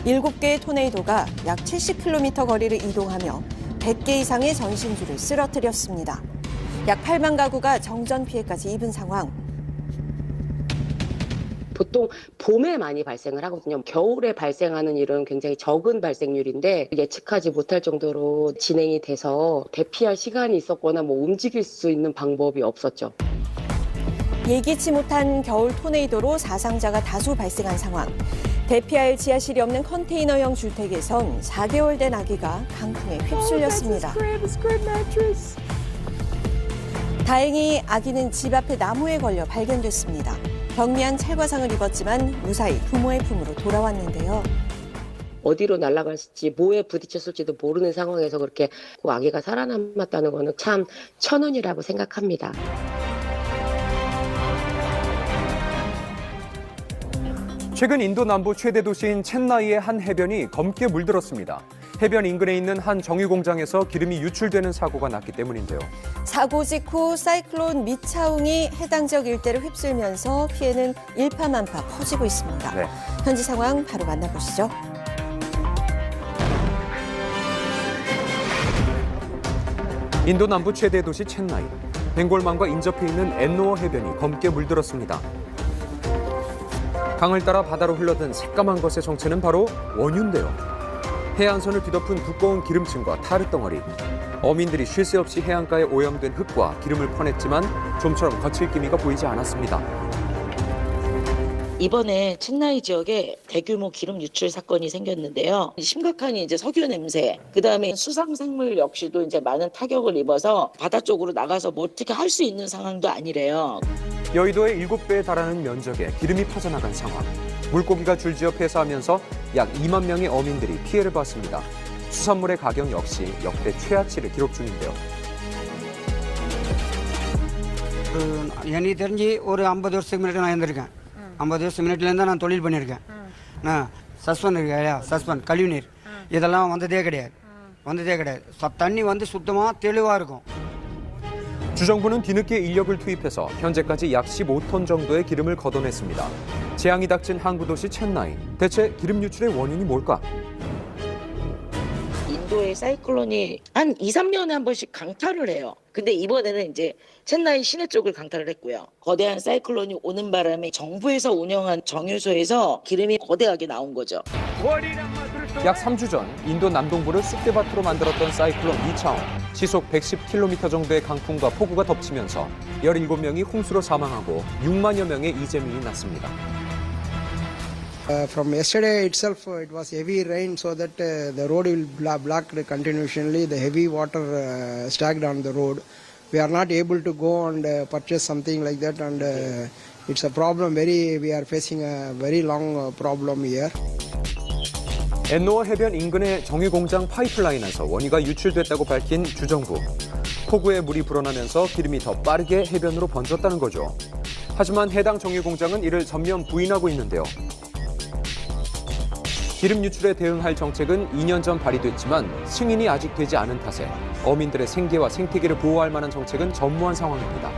7개의 토네이도가 약 70km 거리를 이동하며 100개 이상의 전신주를 쓰러뜨렸습니다. 약 8만 가구가 정전 피해까지 입은 상황. 보통 봄에 많이 발생을 하거든요. 겨울에 발생하는 일은 굉장히 적은 발생률인데 예측하지 못할 정도로 진행이 돼서 대피할 시간이 있었거나 움직일 수 있는 방법이 없었죠. 예기치 못한 겨울 토네이도로 사상자가 다수 발생한 상황. 대피할 지하실이 없는 컨테이너형 주택에선 4개월 된 아기가 강풍에 휩쓸렸습니다. 다행히 아기는 집 앞의 나무에 걸려 발견됐습니다. 경미한 찰과상을 입었지만 무사히 부모의 품으로 돌아왔는데요. 어디로 날아갔을지 뭐에 부딪혔을지도 모르는 상황에서 그렇게 그 아기가 살아남았다는 거는 참 천운이라고 생각합니다. 최근 인도 남부 최대 도시인 첸나이의 한 해변이 검게 물들었습니다. 해변 인근에 있는 한 정유 공장에서 기름이 유출되는 사고가 났기 때문인데요. 사고 직후 사이클론 미차웅이 해당 지역 일대를 휩쓸면서 피해는 일파만파 퍼지고 있습니다. 네. 현지 상황 바로 만나보시죠. 인도 남부 최대 도시 첸나이. 벵골만과 인접해 있는 엔노어 해변이 검게 물들었습니다. 강을 따라 바다로 흘러든 새까만 것의 정체는 바로 원유인데요. 해안선을 뒤덮은 두꺼운 기름층과 타르덩어리. 어민들이 쉴 새 없이 해안가에 오염된 흙과 기름을 퍼냈지만 좀처럼 거칠 기미가 보이지 않았습니다. 이번에 첸나이 지역에 대규모 기름 유출 사건이 생겼는데요. 심각한 이제 석유 냄새, 그다음에 수상생물 역시도 이제 많은 타격을 입어서 바다 쪽으로 나가서 뭐 어떻게 할 수 있는 상황도 아니래요. 여의도의 7배에 달하는 면적에 기름이 퍼져나간 상황. 물고기가 줄지어 폐사하면서 약 2만 명의 어민들이 피해를 봤습니다. 수산물의 가격 역시 역대 최하치를 기록 중인데요. எனக்கு தெரிஞ்சு ஒரு 50 வருஷத்துக்கு முன்னாடி நான் இருந்திருக்கேன். 50 வருஷம் முன்னாடிலேருந்து நான் தொழில் பண்ணியிருக்கேன். நான் சஸ்பெண்ட் இருக்கு இல்லையா, சஸ்பெண்ட் கழிவுநீர் இதெல்லாம் வந்ததே கிடையாது. தண்ணி வந்து சுத்தமாக தெளிவாக இருக்கும். 주정부는 뒤늦게 인력을 투입해서 현재까지 약 15톤 정도의 기름을 걷어냈습니다. 재앙이 닥친 항구 도시 첸나이. 대체 기름 유출의 원인이 뭘까? 인도의 사이클론이 한 2, 3년에 한 번씩 강타를 해요. 근데 이번에는 이제 첸나이 시내 쪽을 강타를 했고요. 거대한 사이클론이 오는 바람에 정부에서 운영한 정유소에서 기름이 거대하게 나온 거죠. 약 3주 전 인도 남동부를 쑥대밭으로 만들었던 사이클론 미차웅. 시속 110km 정도의 강풍과 폭우가 덮치면서 17명이 홍수로 사망하고 6만여 명의 이재민이 났습니다. From yesterday itself, it was heavy rain, so that the road will block continuously. The heavy water stacked on the road. We are not able to go and purchase something like that, and it's a problem. We are facing a very long problem here. 엔노어 해변 인근의 정유 공장 파이프라인에서 원유가 유출됐다고 밝힌 주정부. 폭우에 물이 불어나면서 기름이 더 빠르게 해변으로 번졌다는 거죠. 하지만 해당 정유 공장은 이를 전면 부인하고 있는데요. 기름 유출에 대응할 정책은 2년 전 발의됐지만 승인이 아직 되지 않은 탓에 어민들의 생계와 생태계를 보호할 만한 정책은 전무한 상황입니다.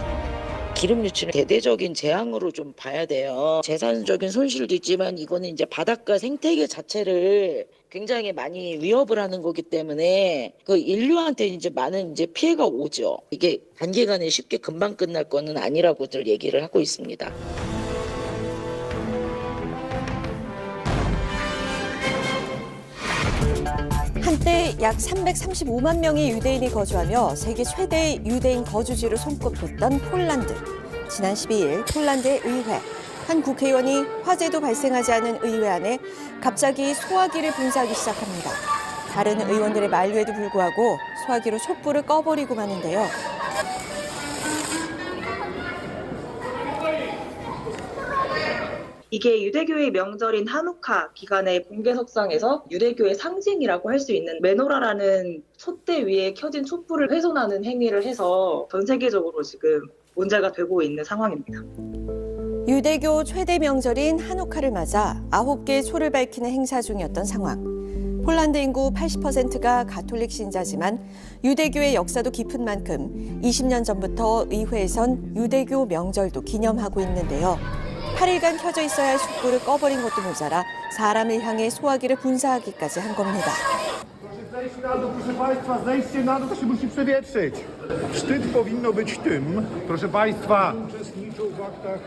기름 유출은 대대적인 재앙으로 좀 봐야 돼요. 재산적인 손실도 있지만 이거는 이제 바닷가 생태계 자체를 굉장히 많이 위협을 하는 거기 때문에 그 인류한테 이제 많은 이제 피해가 오죠. 이게 단기간에 쉽게 금방 끝날 거는 아니라고들 얘기를 하고 있습니다. 한때 약 335만 명의 유대인이 거주하며 세계 최대의 유대인 거주지로 손꼽혔던 폴란드. 지난 12일 폴란드의 의회, 한 국회의원이 화재도 발생하지 않은 의회 안에 갑자기 소화기를 분사하기 시작합니다. 다른 의원들의 만류에도 불구하고 소화기로 촛불을 꺼버리고 마는데요. 이게 유대교의 명절인 하누카 기간의 공개석상에서 유대교의 상징이라고 할 수 있는 메노라라는 촛대 위에 켜진 촛불을 훼손하는 행위를 해서 전 세계적으로 지금 문제가 되고 있는 상황입니다. 유대교 최대 명절인 하누카를 맞아 9개의 초를 밝히는 행사 중이었던 상황. 폴란드 인구 80%가 가톨릭 신자지만 유대교의 역사도 깊은 만큼 20년 전부터 의회에선 유대교 명절도 기념하고 있는데요. 8일간 켜져 있어야 할 촛불을 꺼버린 것도 모자라 사람을 향해 소화기를 분사하기까지 한 겁니다. Proszę Państwa, zejście na dół to się musi przewietrzyć. Wstyd powinno być tym, proszę Państwa, uczestniczą w aktach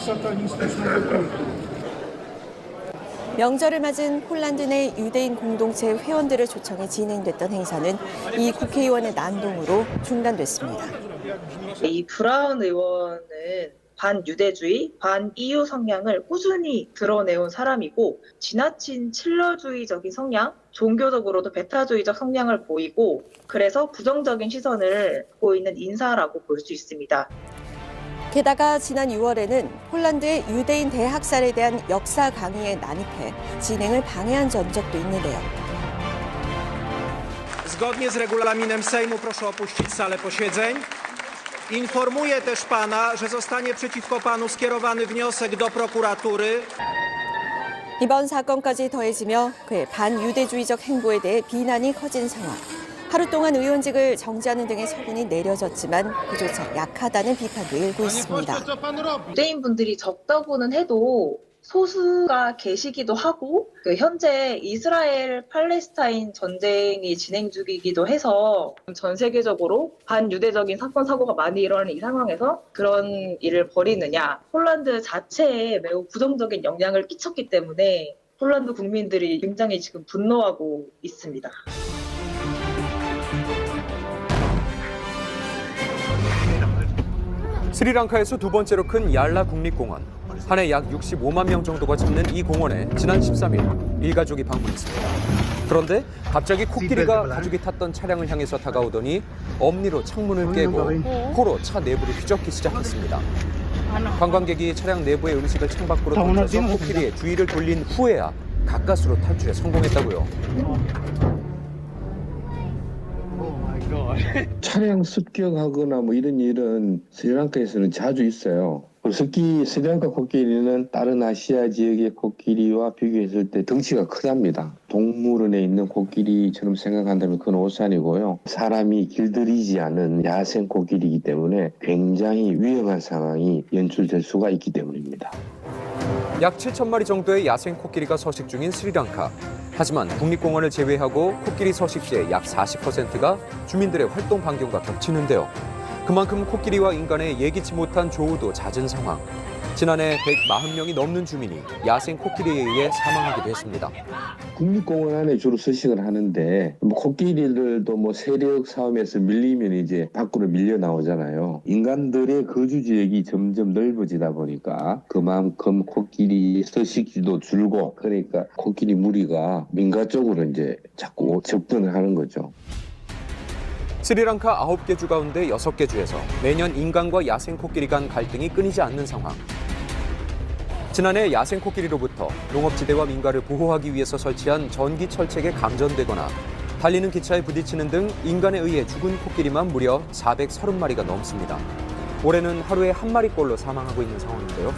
satanistycznego kultu. 명절을 맞은 폴란드 내 유대인 공동체 회원들을 초청해 진행됐던 행사는 이 국회의원의 난동으로 중단됐습니다. 이 브라운 의원은 반유대주의, 반EU 성향을 꾸준히 드러내온 사람이고 지나친 칠러주의적인 성향, 종교적으로도 배타주의적 성향을 보이고 그래서 부정적인 시선을 갖고 있는 인사라고 볼 수 있습니다. 게다가 지난 6월에는 폴란드의 유대인 대학살에 대한 역사 강의에 난입해 진행을 방해한 전적도 있는데요. Zgodnie z regulaminem Sejmu proszę opuścić salę posiedzeń. Informuję też pana, że zostanie przeciwko panu skierowany wniosek do prokuratury. 이번 사건까지 더해지며 그의 반유대주의적 행보에 대해 비난이 커진 상황. 하루 동안 의원직을 정지하는 등의 처분이 내려졌지만 그조차 약하다는 비판도 일고 있습니다. 유대인분들이 적다고는 해도 소수가 계시기도 하고 현재 이스라엘 팔레스타인 전쟁이 진행 중이기도 해서 전 세계적으로 반유대적인 사건 사고가 많이 일어나는 이 상황에서 그런 일을 벌이느냐, 폴란드 자체에 매우 부정적인 영향을 끼쳤기 때문에 폴란드 국민들이 굉장히 지금 분노하고 있습니다. 스리랑카에서 두 번째로 큰 얄라 국립공원. 한 해 약 65만 명 정도가 찾는 이 공원에 지난 13일 일가족이 방문했습니다. 그런데 갑자기 코끼리가 가족이 탔던 차량을 향해서 다가오더니 엄니로 창문을 깨고 코로 차 내부를 휘젓기 시작했습니다. 관광객이 차량 내부의 음식을 창밖으로 던져서 코끼리의 주의를 돌린 후에야 가까스로 탈출에 성공했다고요. 차량 습격하거나 뭐 이런 일은 스리랑카에서는 자주 있어요. 특히 스리랑카 코끼리는 다른 아시아 지역의 코끼리와 비교했을 때 덩치가 크답니다. 동물원에 있는 코끼리처럼 생각한다면 그건 오산이고요. 사람이 길들이지 않은 야생 코끼리이기 때문에 굉장히 위험한 상황이 연출될 수가 있기 때문입니다. 약 7,000마리 정도의 야생 코끼리가 서식 중인 스리랑카. 하지만 국립공원을 제외하고 코끼리 서식지의 약 40%가 주민들의 활동 반경과 겹치는데요. 그만큼 코끼리와 인간의 예기치 못한 조우도 잦은 상황. 지난해 140명이 넘는 주민이 야생 코끼리에 의해 사망하기도 했습니다. 국립공원 안에 주로 서식을 하는데 코끼리들도 세력 싸움에서 밀리면 이제 밖으로 밀려 나오잖아요. 인간들의 거주 지역이 점점 넓어지다 보니까 그만큼 코끼리 서식지도 줄고 그러니까 코끼리 무리가 민가 쪽으로 이제 자꾸 접근을 하는 거죠. 스리랑카 9개 주 가운데 6개 주에서 매년 인간과 야생 코끼리 간 갈등이 끊이지 않는 상황. 지난해 야생 코끼리로부터 농업지대와 민가를 보호하기 위해서 설치한 전기 철책에 감전되거나 달리는 기차에 부딪히는 등 인간에 의해 죽은 코끼리만 무려 430마리가 넘습니다. 올해는 하루에 한 마리꼴로 사망하고 있는 상황인데요.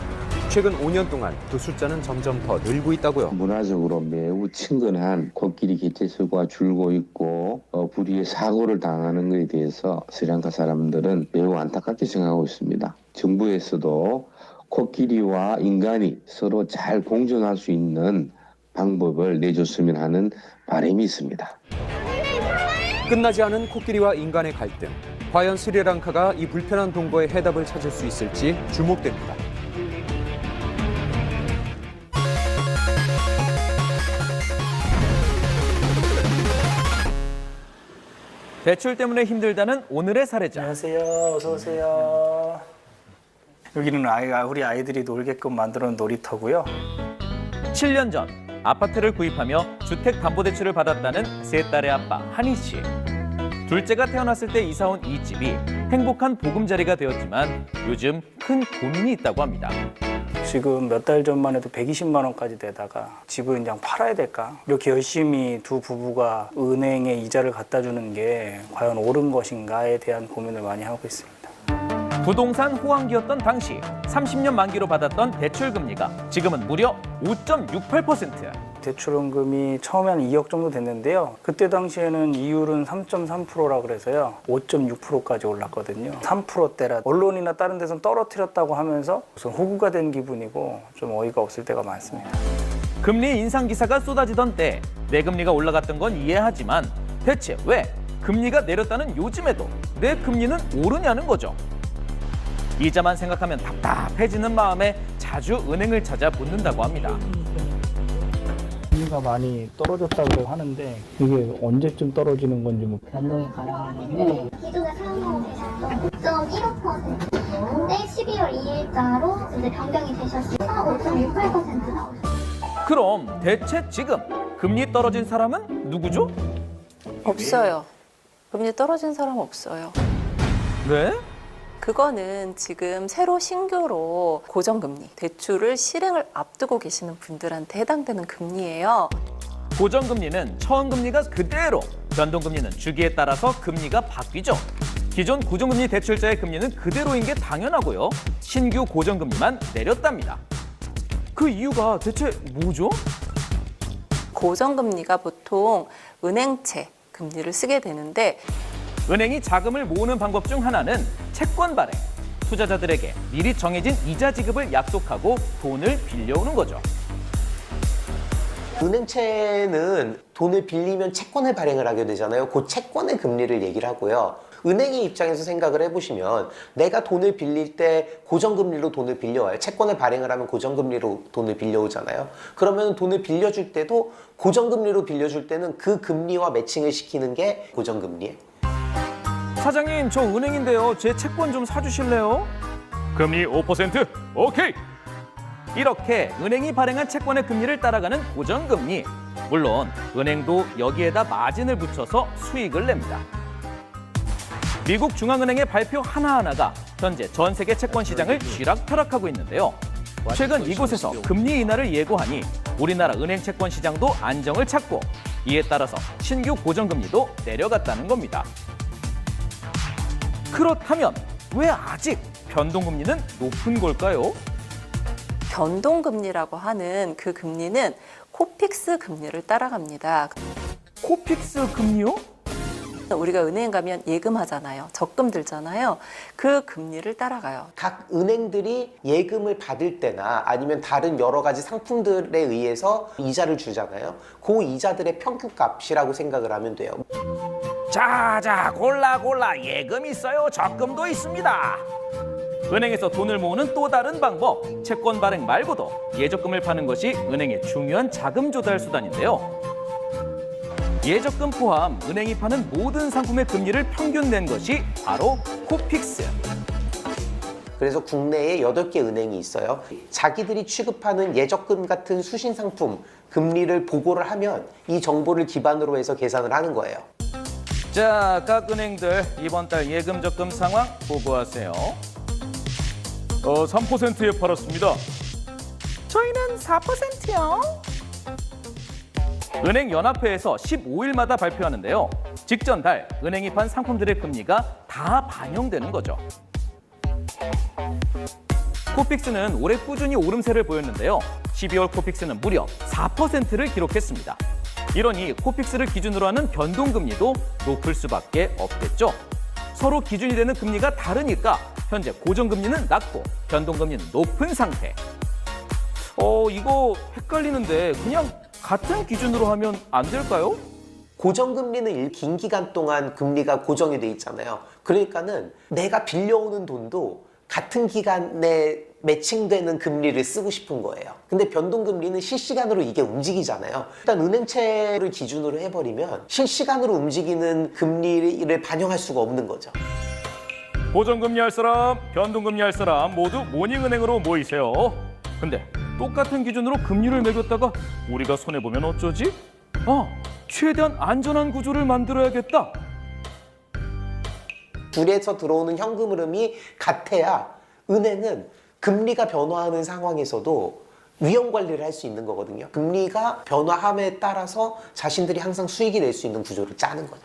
최근 5년 동안 그 숫자는 점점 더 늘고 있다고요. 문화적으로 매우 친근한 코끼리 개체수가 줄고 있고 불의의 사고를 당하는 것에 대해서 스리랑카 사람들은 매우 안타깝게 생각하고 있습니다. 정부에서도 코끼리와 인간이 서로 잘 공존할 수 있는 방법을 내줬으면 하는 바람이 있습니다. 끝나지 않은 코끼리와 인간의 갈등. 과연 스리랑카가 이 불편한 동거의 해답을 찾을 수 있을지 주목됩니다. 대출 때문에 힘들다는 오늘의 사례자. 안녕하세요. 어서 오세요. 여기는 우리 아이들이 놀게끔 만들어 놓은 놀이터고요. 7년 전 아파트를 구입하며 주택담보대출을 받았다는 세 딸의 아빠 한희 씨. 둘째가 태어났을 때 이사 온 이 집이 행복한 보금자리가 되었지만 요즘 큰 고민이 있다고 합니다. 지금 몇 달 전만 해도 120만 원까지 되다가 집을 그냥 팔아야 될까? 이렇게 열심히 두 부부가 은행에 이자를 갖다 주는 게 과연 옳은 것인가에 대한 고민을 많이 하고 있습니다. 부동산 호황기였던 당시 30년 만기로 받았던 대출 금리가 지금은 무려 5.68%. 대출원금이 처음에 한 2억 정도 됐는데요. 그때 당시에는 이율은 3.3%라 그래서요. 5.6%까지 올랐거든요. 3%대라 언론이나 다른 데서는 떨어뜨렸다고 하면서 무슨 호구가 된 기분이고 좀 어이가 없을 때가 많습니다. 금리 인상 기사가 쏟아지던 때 내 금리가 올라갔던 건 이해하지만 대체 왜 금리가 내렸다는 요즘에도 내 금리는 오르냐는 거죠. 이자만 생각하면 답답해지는 마음에 자주 은행을 찾아 묻는다고 합니다. 금리가 많이 떨어졌다고 하는데 이게 언제쯤 떨어지는 건지 뭐 변동이 가능한데 기존에 사용하고 계셨던 5.15%인데 12월 2일자로 이제 변경이 되셨어서 5.68% 나오셨어요. 그럼 대체 지금 금리 떨어진 사람은 누구죠? 없어요. 금리 떨어진 사람 없어요. 네? 그거는 지금 새로 신규로 고정금리, 대출을 실행을 앞두고 계시는 분들한테 해당되는 금리예요. 고정금리는 처음금리가 그대로, 변동금리는 주기에 따라서 금리가 바뀌죠. 기존 고정금리 대출자의 금리는 그대로인 게 당연하고요. 신규 고정금리만 내렸답니다. 그 이유가 대체 뭐죠? 고정금리가 보통 은행채 금리를 쓰게 되는데 은행이 자금을 모으는 방법 중 하나는 채권 발행. 투자자들에게 미리 정해진 이자 지급을 약속하고 돈을 빌려오는 거죠. 은행채는 돈을 빌리면 채권을 발행을 하게 되잖아요. 그 채권의 금리를 얘기를 하고요. 은행의 입장에서 생각을 해보시면 내가 돈을 빌릴 때 고정금리로 돈을 빌려와요. 채권을 발행을 하면 고정금리로 돈을 빌려오잖아요. 그러면 돈을 빌려줄 때도 고정금리로 빌려줄 때는 그 금리와 매칭을 시키는 게 고정금리예요. 사장님, 저 은행인데요. 제 채권 좀 사주실래요? 금리 5%? 오케이! 이렇게 은행이 발행한 채권의 금리를 따라가는 고정금리. 물론 은행도 여기에다 마진을 붙여서 수익을 냅니다. 미국 중앙은행의 발표 하나하나가 현재 전 세계 채권 시장을 쥐락펴락하고 있는데요. 최근 이곳에서 금리 인하를 예고하니 우리나라 은행 채권 시장도 안정을 찾고 이에 따라서 신규 고정금리도 내려갔다는 겁니다. 그렇다면 왜 아직 변동금리는 높은 걸까요? 변동금리라고 하는 그 금리는 코픽스 금리를 따라갑니다. 코픽스 금리요? 우리가 은행 가면 예금하잖아요. 적금 들잖아요. 그 금리를 따라가요. 각 은행들이 예금을 받을 때나 아니면 다른 여러 가지 상품들에 의해서 이자를 주잖아요. 그 이자들의 평균값이라고 생각을 하면 돼요. 자자, 골라 예금 있어요. 적금도 있습니다. 은행에서 돈을 모으는 또 다른 방법, 채권 발행 말고도 예적금을 파는 것이 은행의 중요한 자금 조달 수단인데요. 예적금 포함 은행이 파는 모든 상품의 금리를 평균 낸 것이 바로 코픽스. 그래서 국내에 8개 은행이 있어요. 자기들이 취급하는 예적금 같은 수신 상품 금리를 보고를 하면 이 정보를 기반으로 해서 계산을 하는 거예요. 자, 각 은행들 이번 달 예금 적금 상황 보고하세요. 3%에 팔았습니다. 저희는 4%요. 은행연합회에서 15일마다 발표하는데요. 직전 달 은행이 판 상품들의 금리가 다 반영되는 거죠. 코픽스는 올해 꾸준히 오름세를 보였는데요. 12월 코픽스는 무려 4%를 기록했습니다. 이러니 코픽스를 기준으로 하는 변동금리도 높을 수밖에 없겠죠. 서로 기준이 되는 금리가 다르니까 현재 고정금리는 낮고 변동금리는 높은 상태. 이거 헷갈리는데 그냥 같은 기준으로 하면 안 될까요? 고정금리는 긴 기간 동안 금리가 고정이 돼 있잖아요. 그러니까는 내가 빌려오는 돈도 같은 기간에 매칭되는 금리를 쓰고 싶은 거예요. 근데 변동금리는 실시간으로 이게 움직이잖아요. 일단 은행채를 기준으로 해버리면 실시간으로 움직이는 금리를 반영할 수가 없는 거죠. 고정금리 할 사람, 변동금리 할 사람 모두 모닝은행으로 모이세요. 근데 똑같은 기준으로 금리를 매겼다가 우리가 손해보면 어쩌지? 최대한 안전한 구조를 만들어야겠다. 둘에서 들어오는 현금 흐름이 같아야 은행은 금리가 변화하는 상황에서도 위험 관리를 할 수 있는 거거든요. 금리가 변화함에 따라서 자신들이 항상 수익이 낼 수 있는 구조를 짜는 거죠.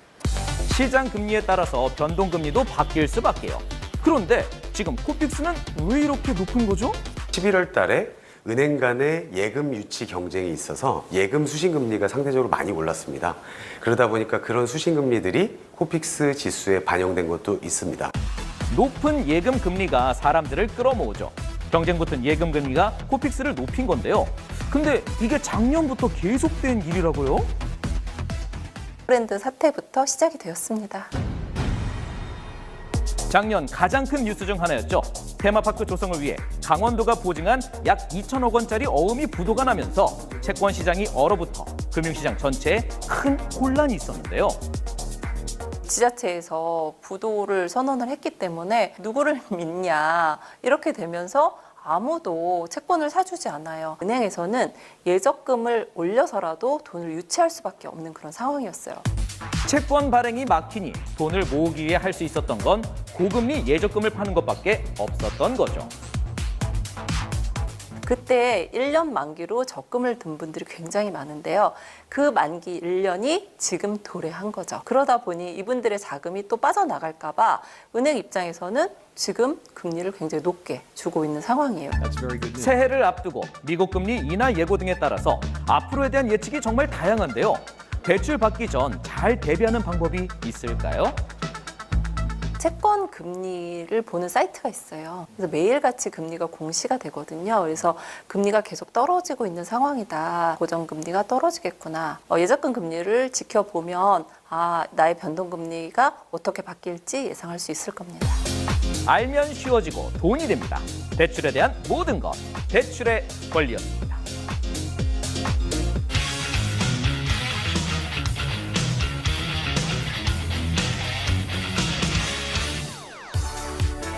시장 금리에 따라서 변동금리도 바뀔 수밖에요. 그런데 지금 코픽스는 왜 이렇게 높은 거죠? 11월 달에 은행 간의 예금 유치 경쟁이 있어서 예금 수신금리가 상대적으로 많이 올랐습니다. 그러다 보니까 그런 수신금리들이 코픽스 지수에 반영된 것도 있습니다. 높은 예금 금리가 사람들을 끌어모으죠. 경쟁 붙은 예금 금리가 코픽스를 높인 건데요. 근데 이게 작년부터 계속된 일이라고요? 브랜드 사태부터 시작이 되었습니다. 작년 가장 큰 뉴스 중 하나였죠. 테마파크 조성을 위해 강원도가 보증한 약 2천억 원짜리 어음이 부도가 나면서 채권 시장이 얼어붙어 금융시장 전체에 큰 혼란이 있었는데요. 지자체에서 부도를 선언을 했기 때문에 누구를 믿냐 이렇게 되면서 아무도 채권을 사주지 않아요. 은행에서는 예적금을 올려서라도 돈을 유치할 수밖에 없는 그런 상황이었어요. 채권 발행이 막히니 돈을 모으기 위해 할 수 있었던 건 고금리 예적금을 파는 것밖에 없었던 거죠. 그때 1년 만기로 적금을 든 분들이 굉장히 많은데요. 그 만기 1년이 지금 도래한 거죠. 그러다 보니 이분들의 자금이 또 빠져나갈까 봐 은행 입장에서는 지금 금리를 굉장히 높게 주고 있는 상황이에요. 새해를 앞두고 미국 금리 인하 예고 등에 따라서 앞으로에 대한 예측이 정말 다양한데요. 대출 받기 전 잘 대비하는 방법이 있을까요? 채권 금리를 보는 사이트가 있어요. 그래서 매일같이 금리가 공시가 되거든요. 그래서 금리가 계속 떨어지고 있는 상황이다. 고정금리가 떨어지겠구나. 예적금 금리를 지켜보면 나의 변동금리가 어떻게 바뀔지 예상할 수 있을 겁니다. 알면 쉬워지고 돈이 됩니다. 대출에 대한 모든 것, 대출의 권리였습니다.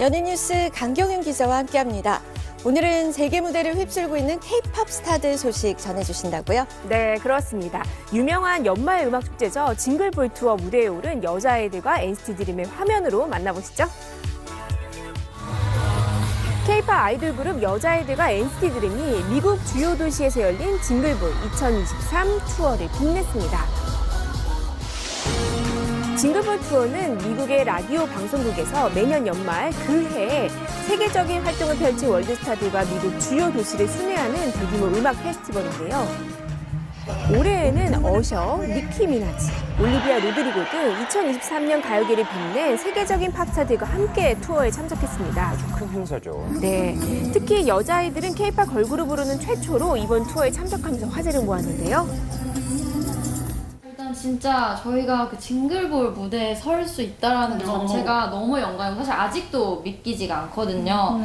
연예뉴스 강경윤 기자와 함께합니다. 오늘은 세계 무대를 휩쓸고 있는 K-팝 스타들 소식 전해주신다고요? 네, 그렇습니다. 유명한 연말 음악 축제죠. 징글볼 투어 무대에 오른 여자아이들과 NCT 드림의 화면으로 만나보시죠. K-팝 아이돌 그룹 여자아이들과 NCT 드림이 미국 주요 도시에서 열린 징글볼 2023 투어를 빛냈습니다. 징글볼 투어는 미국의 라디오 방송국에서 매년 연말 그 해에 세계적인 활동을 펼친 월드스타들과 미국 주요 도시를 순회하는 대규모 음악 페스티벌인데요. 올해에는 어셔, 니키 미나지, 올리비아 로드리고 등 2023년 가요계를 빛낸 세계적인 팝스타들과 함께 투어에 참석했습니다. 아주 큰 행사죠. 네, 특히 여자아이들은 K-팝 걸그룹으로는 최초로 이번 투어에 참석하면서 화제를 모았는데요. 일단 진짜 저희가 그 징글볼 무대에 설 수 있다라는 것 자체가 너무 영광이고 사실 아직도 믿기지가 않거든요.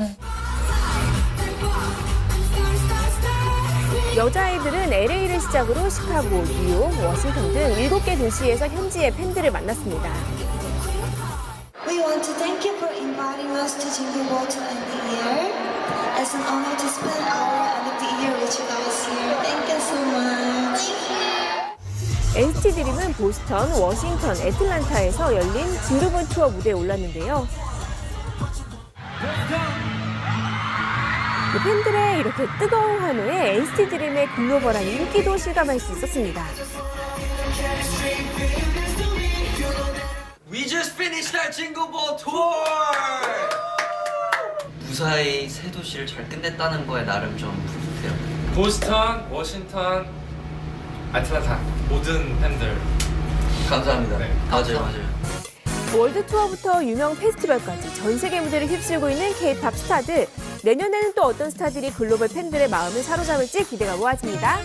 여자아이들은 LA를 시작으로 시카고, 뉴욕, 워싱턴 등 7개 도시에서 현지의 팬들을 만났습니다. We want to thank you for inviting us to Jingle Ball to end the year. It's an honor to spend our end of the year with you guys here. Thank you so much. NCT 드림은 보스턴, 워싱턴, 애틀란타에서 열린 징글볼 투어 무대에 올랐는데요. 팬들의 이렇게 뜨거운 환호에 NCT 드림의 글로벌한 인기도 실감할 수 있었습니다. We just finished our Jingle Ball tour. 무사히 세 도시를 잘 끝냈다는 거에 나름 좀 뿌듯해요. 보스턴, 워싱턴, 애틀란타 모든 팬들 감사합니다. 네. 맞아요. 월드 투어부터 유명 페스티벌까지 전 세계 무대를 휩쓸고 있는 K-팝 스타들. 내년에는 또 어떤 스타들이 글로벌 팬들의 마음을 사로잡을지 기대가 모아집니다.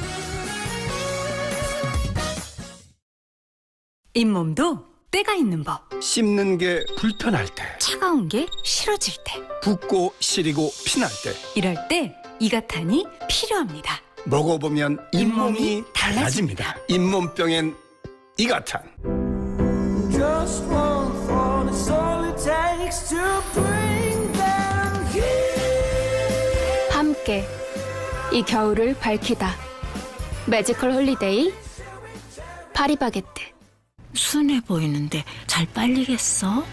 잇몸도 때가 있는 법. 씹는 게 불편할 때, 차가운 게 싫어질 때, 붓고 시리고 피날 때, 이럴 때 이가탄이 필요합니다. 먹어보면 잇몸이 달라집니다. 잇몸병엔 이가탄. Just one thought is all it takes to bring them here. 함께 이 겨울을 밝히다. 매지컬 홀리데이 파리바게뜨. 순해 보이는데 잘 빨리겠어?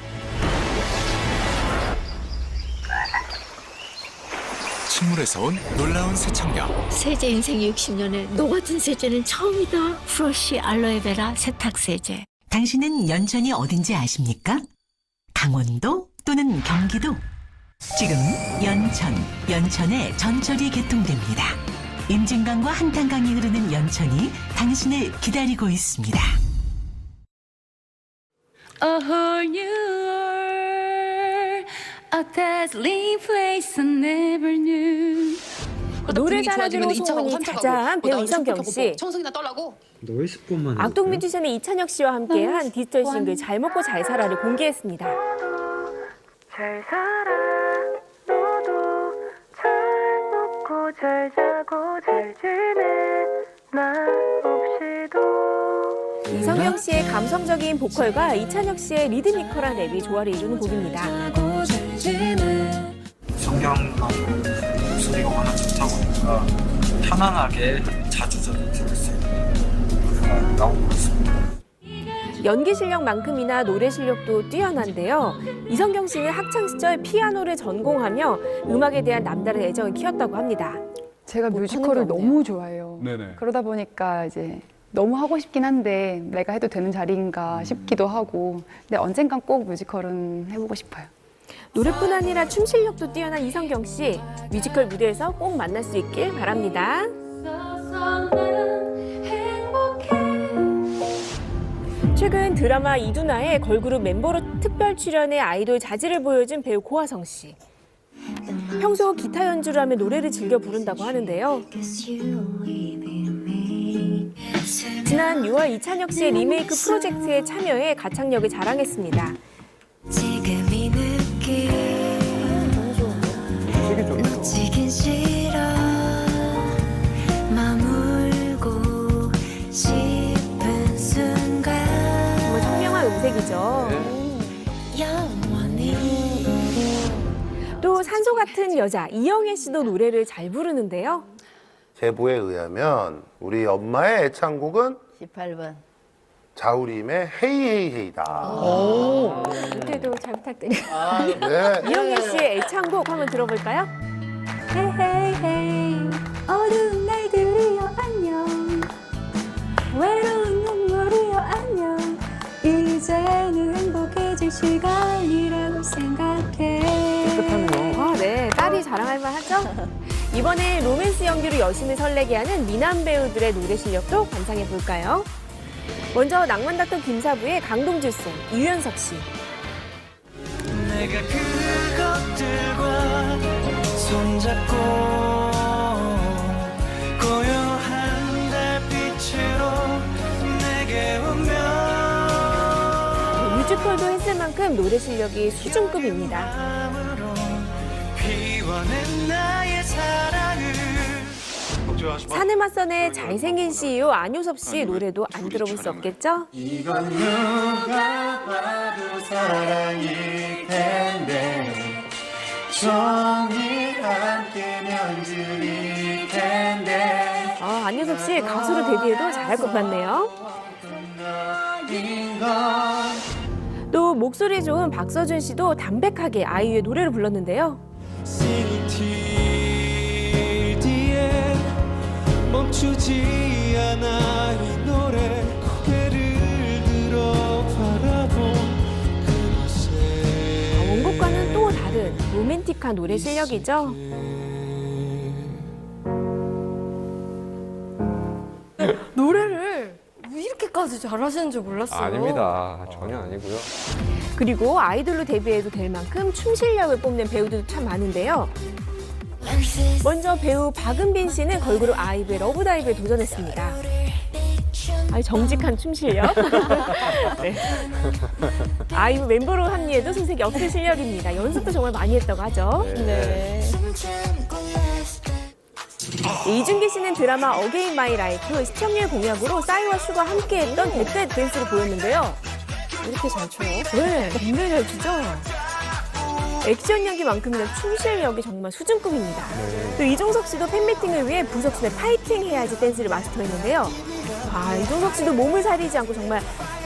식물에서 온 놀라운 세척력. 세제 인생 60년에 너 같은 세제는 처음이다. 프러쉬 알로에베라 세탁 세제. 당신은 연천이 어딘지 아십니까? 강원도 또는 경기도. 지금 연천에 전철이 개통됩니다. 임진강과 한탄강이 흐르는 연천이 당신을 기다리고 있습니다. A whole new world, a dazzling place I never knew. 노래 잘하기로 소문이 자자한 배우 이성경 씨. 청소기나 떨라고? 너 10분만 악동 뮤지션의 이찬혁 씨와 함께한 디지털 싱글 잘 먹고 잘 살아를 공개했습니다. 잘 살아 너도 잘 먹고 잘 자고 잘 지내 나 없이도. 이성경 씨의 감성적인 보컬과 이찬혁 씨의 리드미컬한 랩이 조화를 이루는 곡입니다. 성경 목소리가 워낙 좋다 보니까 편안하게 자주 들을 수 있는 노래가 나오고 있습니다. 연기 실력만큼이나 노래 실력도 뛰어난데요. 이성경 씨는 학창 시절 피아노를 전공하며 음악에 대한 남다른 애정을 키웠다고 합니다. 제가 뮤지컬을 너무 좋아해요. 네네. 그러다 보니까 이제 너무 하고 싶긴 한데 내가 해도 되는 자리인가 싶기도 하고 근데 언젠간 꼭 뮤지컬은 해보고 싶어요. 노래뿐 아니라 춤 실력도 뛰어난 이성경 씨. 뮤지컬 무대에서 꼭 만날 수 있길 바랍니다. 최근 드라마 이두나의 걸그룹 멤버로 특별 출연해 아이돌 자질을 보여준 배우 고화성 씨. 평소 기타 연주를 하며 노래를 즐겨 부른다고 하는데요. 지난 6월 이찬혁 씨의 리메이크 프로젝트에 참여해 가창력을 자랑했습니다. 지금 이 느낌 놓치긴 싫어 머물고 싶은 순간. 정말 청명한 음색이죠. 영원히. 또 산소 같은 여자 이영애 씨도 노래를 잘 부르는데요. 제보에 의하면 우리 엄마의 애창곡은 18번. 자우림의 헤이헤이헤이다. 그때도 잘 부탁드려요. 네. 이영애 씨의 애창곡 한번 들어볼까요? 헤이헤이헤이 어두운 날들이여 안녕 외로운 눈물이여 안녕 이제는 행복해질 시간이라고 생각해. 아, 네. 딸이 자랑할 만하죠? 이번에 로맨스 연기로 여심을 설레게 하는 미남 배우들의 노래 실력도 감상해 볼까요? 먼저 낭만닥터 김사부의 강동주쌤, 유연석 씨. 내가 그것들과 손잡고 고요한 달빛으로 내게 오면. 뮤지컬도 했을 만큼 노래 실력이 수준급입니다. 피워낸 나의 사랑을. 산을 맞선의 잘생긴 CEO 안효섭 씨 노래도 안 들어볼 수 없겠죠? 이건 누가 봐도 사랑일 텐데 종일 함께 면줄일 텐데. 안효섭 씨 가수로 데뷔해도 잘할 것 같네요. 또 목소리 좋은 박서준 씨도 담백하게 아이유의 노래를 불렀는데요. 멈추지 않아 이 노래 고개를 들어 바라본 그곳에. 원곡과는 또 다른 로맨틱한 노래 실력이죠. 노래를 이렇게까지 잘하시는 줄 몰랐어요. 아닙니다. 전혀 아니고요. 그리고 아이돌로 데뷔해도 될 만큼 춤 실력을 뽐낸 배우들도 참 많은데요. 먼저 배우 박은빈 씨는 걸그룹 아이브의 러브다이브에 도전했습니다. 아, 정직한 춤 실력. 네. 아이브 멤버로 합류해도 손색이 없을 실력입니다. 연습도 정말 많이 했다고 하죠. 네. 이준기 씨는 드라마 어게인 마이 라이프 시청률 공약으로 싸이와 슈가 함께했던 대대 댄스를 보였는데요. 이렇게 잘 춰요? 네, 굉장히 잘 추죠. 액션 연기만큼이나 춤 실력이 정말 수준급입니다. 또 이종석 씨도 팬미팅을 위해 부석순의 파이팅 해야지 댄스를 마스터했는데요. 아, 이종석 씨도 몸을 사리지 않고 정말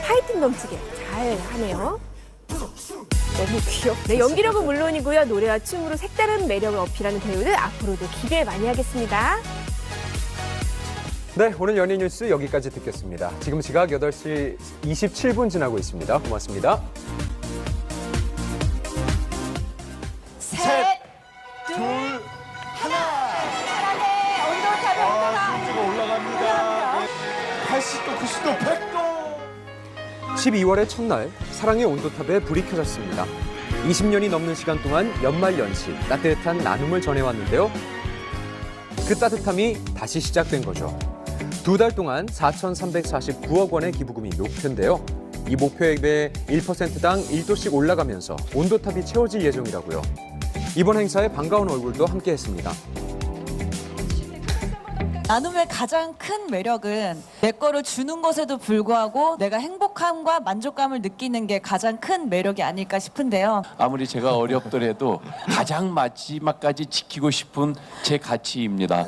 파이팅 넘치게 잘 하네요. 너무 귀엽죠. 네, 연기력은 물론이고요. 노래와 춤으로 색다른 매력을 어필하는 배우들 앞으로도 기대 많이 하겠습니다. 네, 오늘 연예 뉴스 여기까지 듣겠습니다. 지금 시각 8시 27분 지나고 있습니다. 고맙습니다. 셋, 둘, 하나. 사랑해, 온도탑에 온도가. 수치가 올라갑니다. 80도, 90도, 100도. 12월의 첫날 사랑의 온도탑에 불이 켜졌습니다. 20년이 넘는 시간 동안 연말연시 따뜻한 나눔을 전해왔는데요. 그 따뜻함이 다시 시작된 거죠. 2달 동안 4,349억 원의 기부금이 목표인데요. 이 목표액의 1%당 1도씩 올라가면서 온도탑이 채워질 예정이라고요. 이번 행사에 반가운 얼굴도 함께했습니다. 나눔의 가장 큰 매력은 내 거를 주는 것에도 불구하고 내가 행복함과 만족감을 느끼는 게 가장 큰 매력이 아닐까 싶은데요. 아무리 제가 어렵더라도 가장 마지막까지 지키고 싶은 제 가치입니다.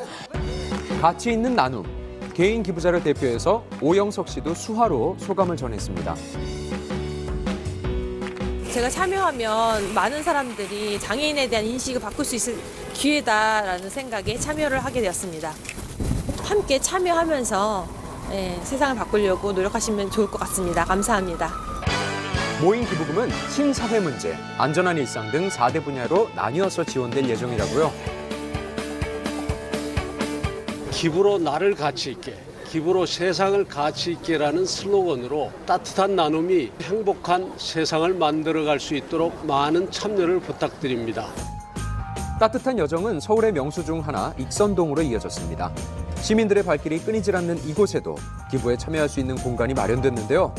가치 있는 나눔. 개인 기부자를 대표해서 오영석 씨도 수화로 소감을 전했습니다. 제가 참여하면 많은 사람들이 장애인에 대한 인식을 바꿀 수 있을 기회다라는 생각에 참여를 하게 되었습니다. 함께 참여하면서 세상을 바꾸려고 노력하시면 좋을 것 같습니다. 감사합니다. 모인 기부금은 신사회 문제, 안전한 일상 등 4대 분야로 나뉘어서 지원될 예정이라고요. 기부로 나를 가치 있게, 기부로 세상을 가치 있게라는 슬로건으로 따뜻한 나눔이 행복한 세상을 만들어갈 수 있도록 많은 참여를 부탁드립니다. 따뜻한 여정은 서울의 명소 중 하나 익선동으로 이어졌습니다. 시민들의 발길이 끊이질 않는 이곳에도 기부에 참여할 수 있는 공간이 마련됐는데요.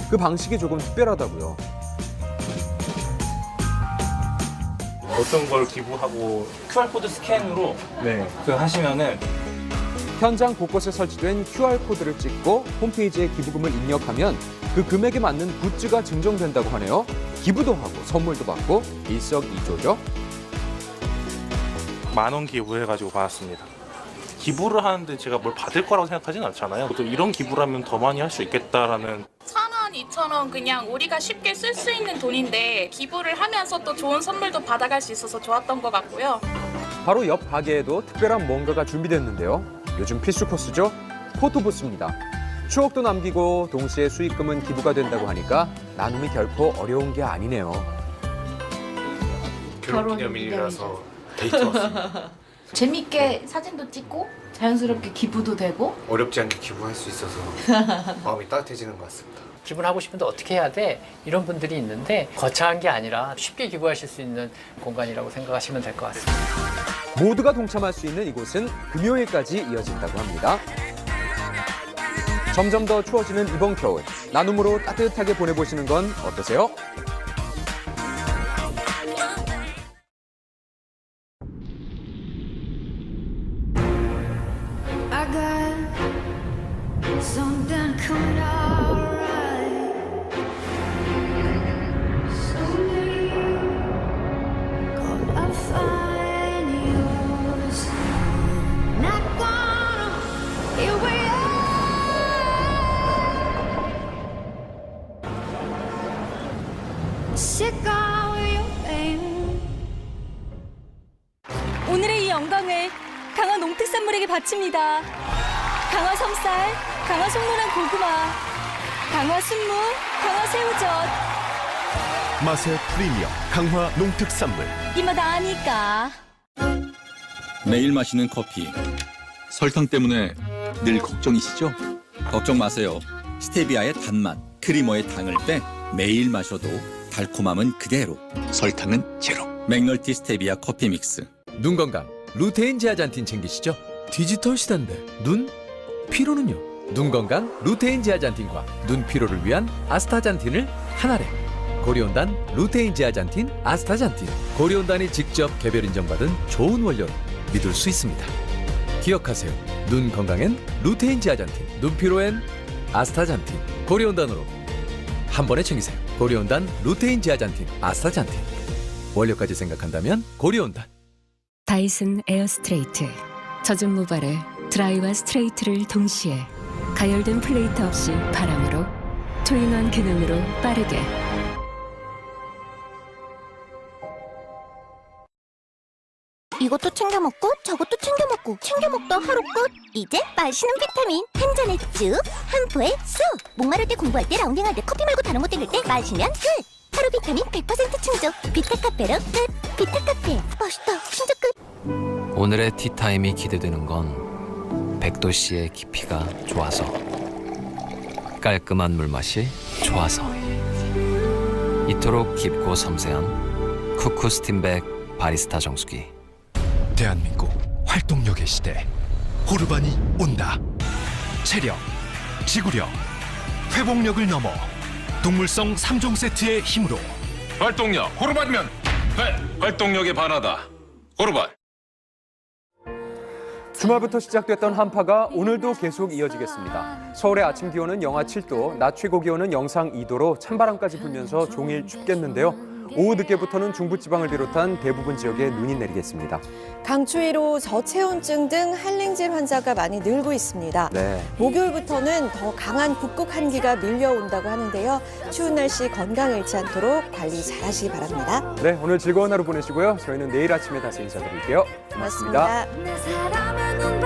그 방식이 조금 특별하다고요. 어떤 걸 기부하고 QR코드 스캔으로 그 하시면은 현장 곳곳에 설치된 QR코드를 찍고 홈페이지에 기부금을 입력하면 그 금액에 맞는 굿즈가 증정된다고 하네요. 기부도 하고 선물도 받고 일석이조죠. 10,000원 기부해가지고 받았습니다. 기부를 하는데 제가 뭘 받을 거라고 생각하진 않잖아요. 또 이런 기부를 하면 더 많이 할 수 있겠다라는 1,000원, 2,000원 그냥 우리가 쉽게 쓸 수 있는 돈인데 기부를 하면서 또 좋은 선물도 받아갈 수 있어서 좋았던 것 같고요. 바로 옆 가게에도 특별한 뭔가가 준비됐는데요. 요즘 필수 코스죠? 포토부스입니다. 추억도 남기고 동시에 수익금은 기부가 된다고 하니까 나눔이 결코 어려운 게 아니네요. 결혼기념일이라서 데이트 왔습니다. 재밌게 사진도 찍고 자연스럽게 기부도 되고 어렵지 않게 기부할 수 있어서 마음이 따뜻해지는 것 같습니다. 기부하고 싶은데 어떻게 해야 돼? 이런 분들이 있는데 거창한 게 아니라 쉽게 기부하실 수 있는 공간이라고 생각하시면 될 것 같습니다. 모두가 동참할 수 있는 이곳은 금요일까지 이어진다고 합니다. 점점 더 추워지는 이번 겨울, 나눔으로 따뜻하게 보내보시는 건 어떠세요? I got something coming alright. Someday, gonna find yours. Not gonna here we are. Sick of your pain. 오늘의 이 영광을 강화 농특산물에게 바칩니다. 강화 섬쌀, 강화 송문한 고구마, 강화 순무, 강화 새우젓. 맛의 프리미엄 강화 농특산물. 이 맛 아니까. 매일 마시는 커피. 설탕 때문에 늘 걱정이시죠? 걱정 마세요. 스테비아의 단맛, 크리머의 당을 빼 매일 마셔도 달콤함은 그대로. 설탕은 제로. 맥널티 스테비아 커피 믹스. 눈 건강, 루테인 제아잔틴 챙기시죠? 디지털 시대인데 눈? 피로는요? 눈 건강 루테인 제아잔틴과 눈 피로를 위한 아스타잔틴을 하나래. 고려온단 루테인 제아잔틴 아스타잔틴. 고려온단이 직접 개별 인정받은 좋은 원료로 믿을 수 있습니다. 기억하세요. 눈 건강엔 루테인 제아잔틴, 눈 피로엔 아스타잔틴. 고려온단으로 한 번에 챙기세요. 고려온단 루테인 제아잔틴 아스타잔틴. 원료까지 생각한다면 고려온단. 다이슨 에어 스트레이트. 젖은 모발에 드라이와 스트레이트를 동시에 가열된 플레이트 없이 바람으로 투인원 기능으로 빠르게. 이것도 챙겨 먹고 저것도 챙겨 먹고 챙겨 먹다 하루 끝. 이제 마시는 비타민 한 잔에 쭉, 한 포에 쑥. 목마를 때, 공부할 때, 라운딩할 때, 커피 말고 다른 거 때릴 때 마시면 끝. 하루 비타민 100% 충족. 비타카페로 끝. 비타카페. 맛있다. 진짜 끝. 오늘의 티타임이 기대되는 건 백도 씨의 깊이가 좋아서, 깔끔한 물맛이 좋아서, 이토록 깊고 섬세한 쿠쿠 스팀백 바리스타 정수기. 대한민국 활동력의 시대. 호르반이 온다. 체력, 지구력, 회복력을 넘어 동물성 3종 세트의 힘으로 활동력 호르반이면 활동력의 반하다. 호르반. 주말부터 시작됐던 한파가 오늘도 계속 이어지겠습니다. 서울의 아침 기온은 영하 7도, 낮 최고 기온은 영상 2도로 찬바람까지 불면서 종일 춥겠는데요. 오후 늦게부터는 중부지방을 비롯한 대부분 지역에 눈이 내리겠습니다. 강추위로 저체온증 등 한랭질 환자가 많이 늘고 있습니다. 네. 목요일부터는 더 강한 북극 한기가 밀려온다고 하는데요. 추운 날씨 건강 잃지 않도록 관리 잘하시기 바랍니다. 네, 오늘 즐거운 하루 보내시고요. 저희는 내일 아침에 다시 인사드릴게요. 고맙습니다. 내 사랑은